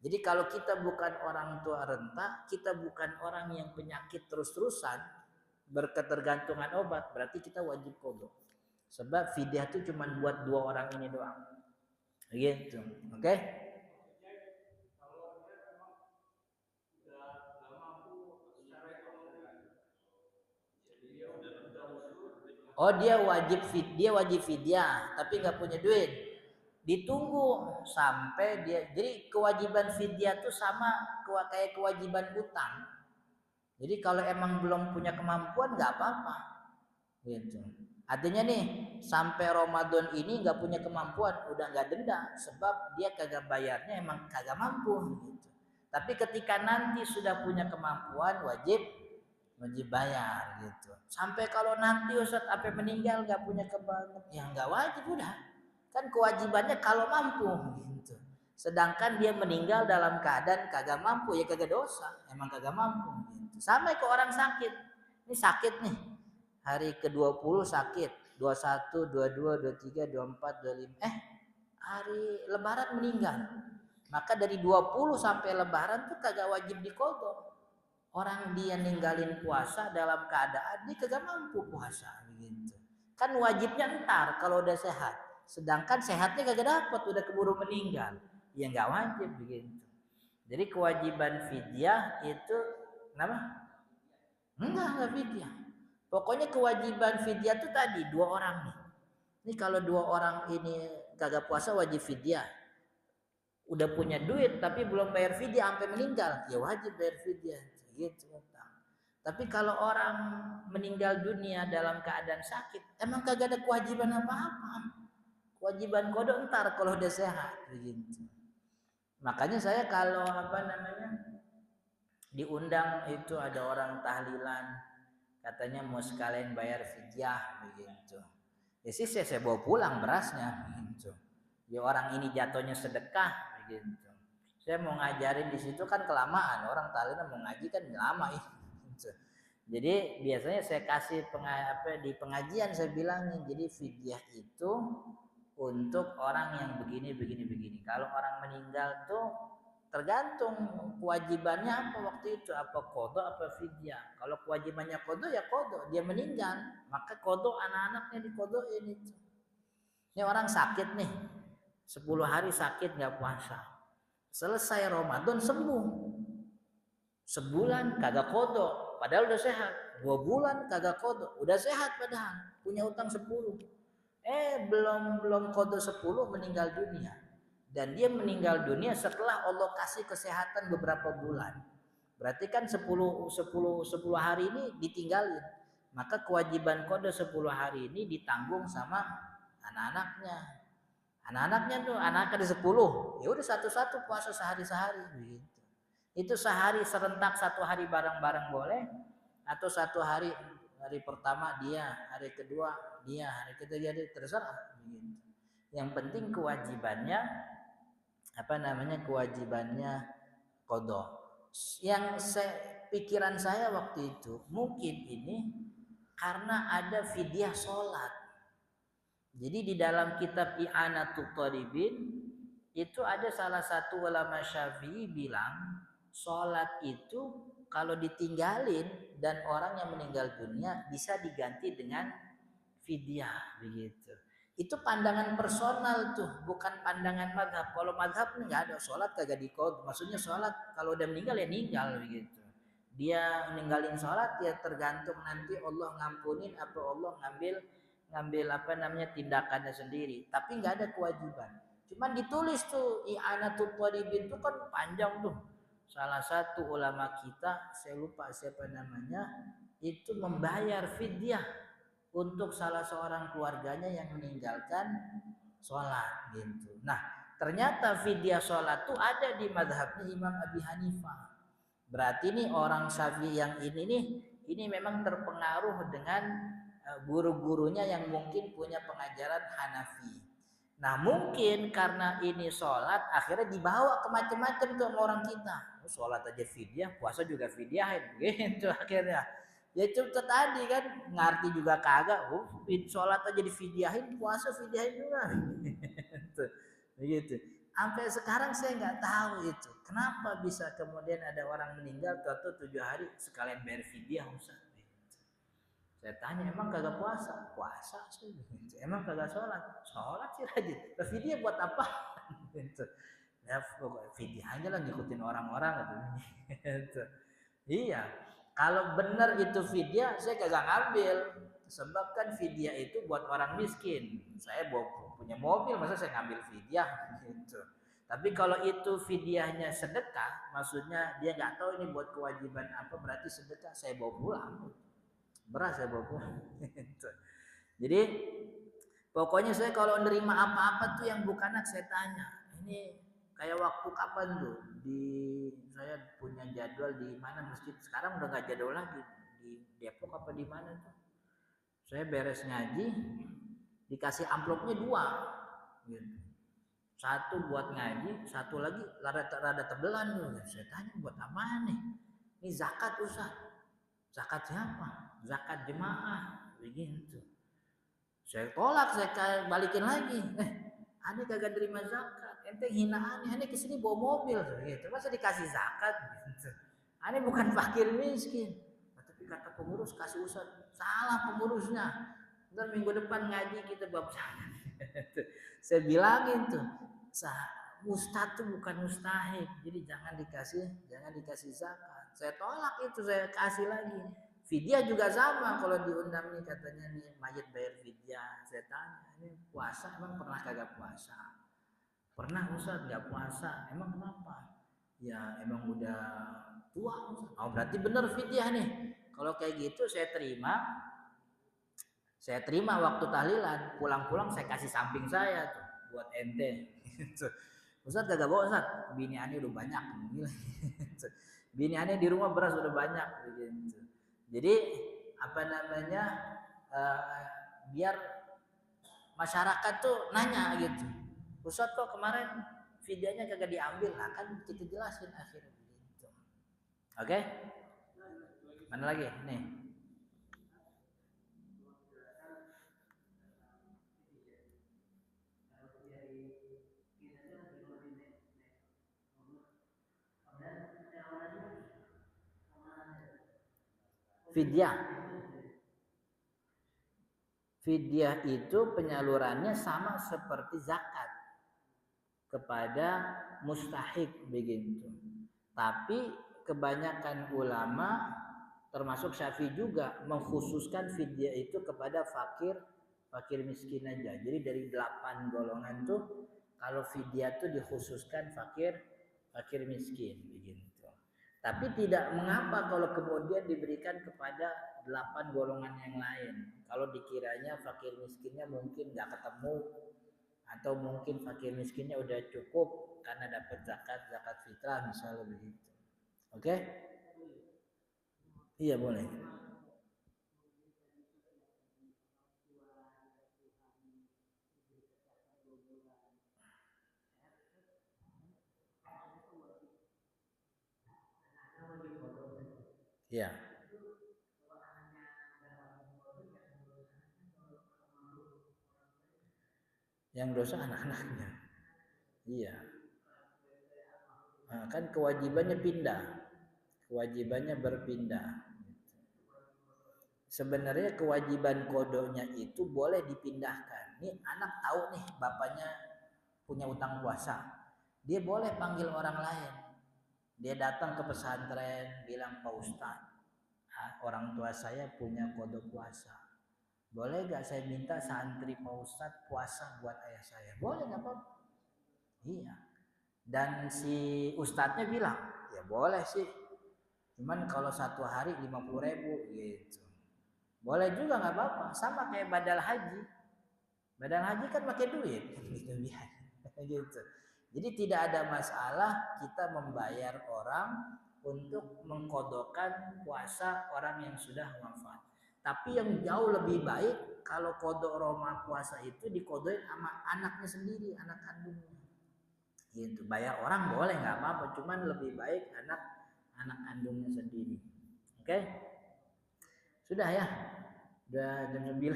Jadi kalau kita bukan orang tua renta, kita bukan orang yang penyakit terus-terusan, berketergantungan obat, berarti kita wajib qadha. Sebab fidyah itu cuma buat dua orang ini doang. Gitu. Oke? Okay? Oh dia wajib fidyah, tapi nggak punya duit. Ditunggu sampai dia. Jadi kewajiban fidyah itu sama kayak kewajiban utang. Jadi kalau emang belum punya kemampuan nggak apa-apa. Gitu. Artinya nih sampai Ramadan ini nggak punya kemampuan, udah nggak denda, sebab dia kagak bayarnya emang kagak mampu. Gitu. Tapi ketika nanti sudah punya kemampuan, wajib bayar gitu. Sampai kalau nanti Ustaz apa meninggal nggak punya kemampuan, ya nggak wajib udah. Kan kewajibannya kalau mampu gitu. Sedangkan dia meninggal dalam keadaan kagak mampu, ya kagak dosa, emang kagak mampu gitu. Sampai ke orang sakit. Ini sakit nih. Hari ke-20 sakit, 21, 22, 23, 24, 25. Hari lebaran meninggal. Maka dari 20 sampai lebaran tuh kagak wajib diqadha. Orang dia ninggalin puasa dalam keadaan dia kagak mampu puasa begitu. Kan wajibnya ntar kalau udah sehat. Sedangkan sehatnya kagak dapat, udah keburu meninggal. Ya nggak wajib begitu. Jadi kewajiban fidyah itu kenapa? Enggak fidyah. Pokoknya kewajiban fidyah itu tadi dua orang nih. Ini kalau dua orang ini kagak puasa wajib fidyah. Udah punya duit tapi belum bayar fidyah sampai meninggal, ya wajib bayar fidyah gitu. Tapi kalau orang meninggal dunia dalam keadaan sakit, emang kagak ada kewajiban apa-apa. Kewajiban qadha ntar kalau udah sehat begitu. Makanya saya kalau diundang itu ada orang tahlilan, katanya mau sekalian bayar fidyah begitu. Ya sih saya bawa pulang berasnya begitu. Ya orang ini jatuhnya sedekah begitu. Saya mau ngajarin di situ kan kelamaan, orang tahlilan mau ngaji kan lama ya. Jadi biasanya saya kasih di pengajian saya bilangin, jadi fidyah itu untuk orang yang begini. Kalau orang meninggal tuh tergantung kewajibannya apa waktu itu, apa qadha apa fidyah. Kalau kewajibannya qadha ya qadha, dia meninggal, maka qadha anak-anaknya diqadhain itu. Ini orang sakit nih, 10 hari sakit nggak puasa. Selesai Ramadan sembuh. Sebulan kagak qadha, padahal udah sehat. 2 bulan kagak qadha, udah sehat padahal, punya utang 10. Belum qadha 10 meninggal dunia. Dan dia meninggal dunia setelah Allah kasih kesehatan beberapa bulan. Berarti kan 10 hari ini ditinggalin. Maka kewajiban qadha 10 hari ini ditanggung sama anak-anaknya. Anak-anaknya tuh anaknya ada 10. Ya udah satu-satu puasa sehari-sehari begitu. Itu sehari serentak, 1 hari bareng-bareng boleh, atau 1 hari pertama dia, hari kedua dia, hari ketiga dia, terserah begitu. Yang penting kewajibannya kewajibannya qadha. Yang pikiran saya waktu itu mungkin ini karena ada fidyah sholat. Jadi di dalam kitab I'anatul Talibin itu ada salah satu ulama Syafi'i bilang sholat itu kalau ditinggalin dan orang yang meninggal dunia bisa diganti dengan fidyah begitu. Itu pandangan personal tuh, bukan pandangan mazhab. Kalau mazhab nggak ada sholat kagak diqadha. Maksudnya sholat kalau udah meninggal ya meninggal begitu. Dia ninggalin sholat ya tergantung nanti Allah ngampunin atau Allah ngambil apa namanya tindakannya sendiri. Tapi nggak ada kewajiban. Cuman ditulis tuh i'anatul talibin itu kan panjang tuh. Salah satu ulama kita, saya lupa siapa namanya, itu membayar fidyah untuk salah seorang keluarganya yang meninggalkan sholat gitu. Nah, ternyata fidyah sholat tuh ada di madhabnya Imam Abi Hanifah. Berarti nih orang Syafi'i yang ini memang terpengaruh dengan guru-gurunya yang mungkin punya pengajaran Hanafi. Nah mungkin karena ini sholat akhirnya dibawa ke macam-macam tuh sama orang kita. Sholat aja fidyah, puasa juga fidyah, gitu akhirnya. Ya itu tadi kan ngerti juga kagak, sholat aja difidyahin, puasa fidyahin juga. Begitu. Sampai sekarang saya nggak tahu itu. Kenapa bisa kemudian ada orang meninggal atau 7 hari sekalian bayar fidyah Ustaz. Saya tanya, emang kagak puasa? Puasa sih. Emang kagak sholat? Sholat sih rajin. Tapi dia buat apa? Gitu. Ya fidyah aja lah ngikutin orang-orang gitu. Iya. Kalau benar itu fidyah, saya kagak ngambil. Sebab kan fidyah itu buat orang miskin. Saya punya mobil, masa saya ngambil fidyah gitu. Tapi kalau itu fidyahnya sedekah, maksudnya dia nggak tahu ini buat kewajiban apa, berarti sedekah, saya bawa pulang. Beras saya bawa pulang. Jadi pokoknya saya kalau nerima apa-apa tuh yang bukan anak saya tanya. Ini kayak waktu kapan tuh saya punya jadwal di mana masjid, sekarang udah nggak jadwal lagi di Depok apa di mana tuh. Saya beres ngaji dikasih amplopnya 2 gitu. Satu buat ngaji, satu lagi rada tebelan tuh. Saya tanya buat apa nih? Ini zakat Ustaz. Zakat siapa? Zakat jemaah begitu. Saya tolak, saya balikin lagi. Ane kagak terima zakat. Ente hinaan, ane kesini bawa mobil gitu. Masa dikasih zakat gitu. Ane bukan fakir miskin. Tapi kata pengurus kasih Ustaz. Salah pengurusnya. Ntar minggu depan ngaji kita bab zakat. Saya bilangin tuh, ustaz tuh bukan mustahik. Jadi jangan dikasih zakat. Saya tolak itu, saya kasih lagi. Fidyah juga sama, kalau diundang nih katanya nih mayit bayar fidyah. Saya tanya, ini puasa emang pernah kagak puasa? Pernah Ustaz nggak puasa. Emang kenapa? Ya emang udah tua Ustaz. Oh berarti bener fidyah nih. Kalau kayak gitu saya terima waktu tahlilan. Pulang-pulang saya kasih samping saya tuh buat ente. Ustaz kagak bawa Ustaz. Bini ani udah banyak. Bini ani di rumah beras udah banyak gitu. Jadi apa namanya biar masyarakat tuh nanya gitu, Ustaz kok kemarin videonya kagak diambil? Nah kan kita jelasin akhirnya gitu. Oke? Mana lagi? Nih. Fidyah. Fidyah itu penyalurannya sama seperti zakat kepada mustahik begitu. Tapi kebanyakan ulama termasuk Syafi'i juga mengkhususkan fidyah itu kepada fakir miskin aja. Jadi dari 8 golongan tuh kalau fidyah itu dikhususkan fakir miskin begitu. Tapi tidak mengapa kalau kemudian diberikan kepada 8 golongan yang lain. Kalau dikiranya fakir miskinnya mungkin nggak ketemu, atau mungkin fakir miskinnya udah cukup karena dapat zakat fitrah misalnya begitu. Oke? Iya boleh. Iya. Yang dosa anak-anaknya. Iya. Nah, kan kewajibannya pindah. Kewajibannya berpindah. Sebenarnya kewajiban kodonya itu boleh dipindahkan. Nih anak tahu nih bapaknya punya utang puasa. Dia boleh panggil orang lain. Dia datang ke pesantren bilang, Pak Ustadz, orang tua saya punya kode puasa. Boleh gak saya minta santri Pak Ustadz puasa buat ayah saya? Boleh gak Pak? Iya. Dan si ustadznya bilang, ya boleh sih. Cuman kalau satu hari 50.000 gitu. Boleh juga nggak apa-apa. Sama kayak badal haji. Badal haji kan pakai duit. Gitu. Jadi tidak ada masalah kita membayar orang untuk mengkodokkan puasa orang yang sudah wafat. Tapi yang jauh lebih baik kalau kodok Roma puasa itu dikodoin sama anaknya sendiri, anak kandungnya. Gitu. Bayar orang boleh nggak apa-apa, cuman lebih baik anak kandungnya sendiri. Oke? Sudah ya. Udah jam 9.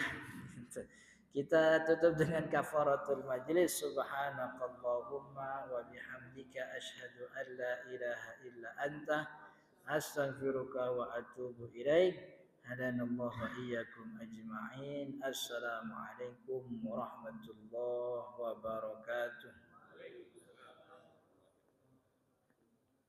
Kita tutup dengan kafaratul majlis. Subhanakallahumma wa bihamdika asyhadu an la ilaha illa anta astaghfiruka wa atubu ilaik. Hadanallahu wa iyyakum ajma'in. Assalamualaikum warahmatullahi wabarakatuh.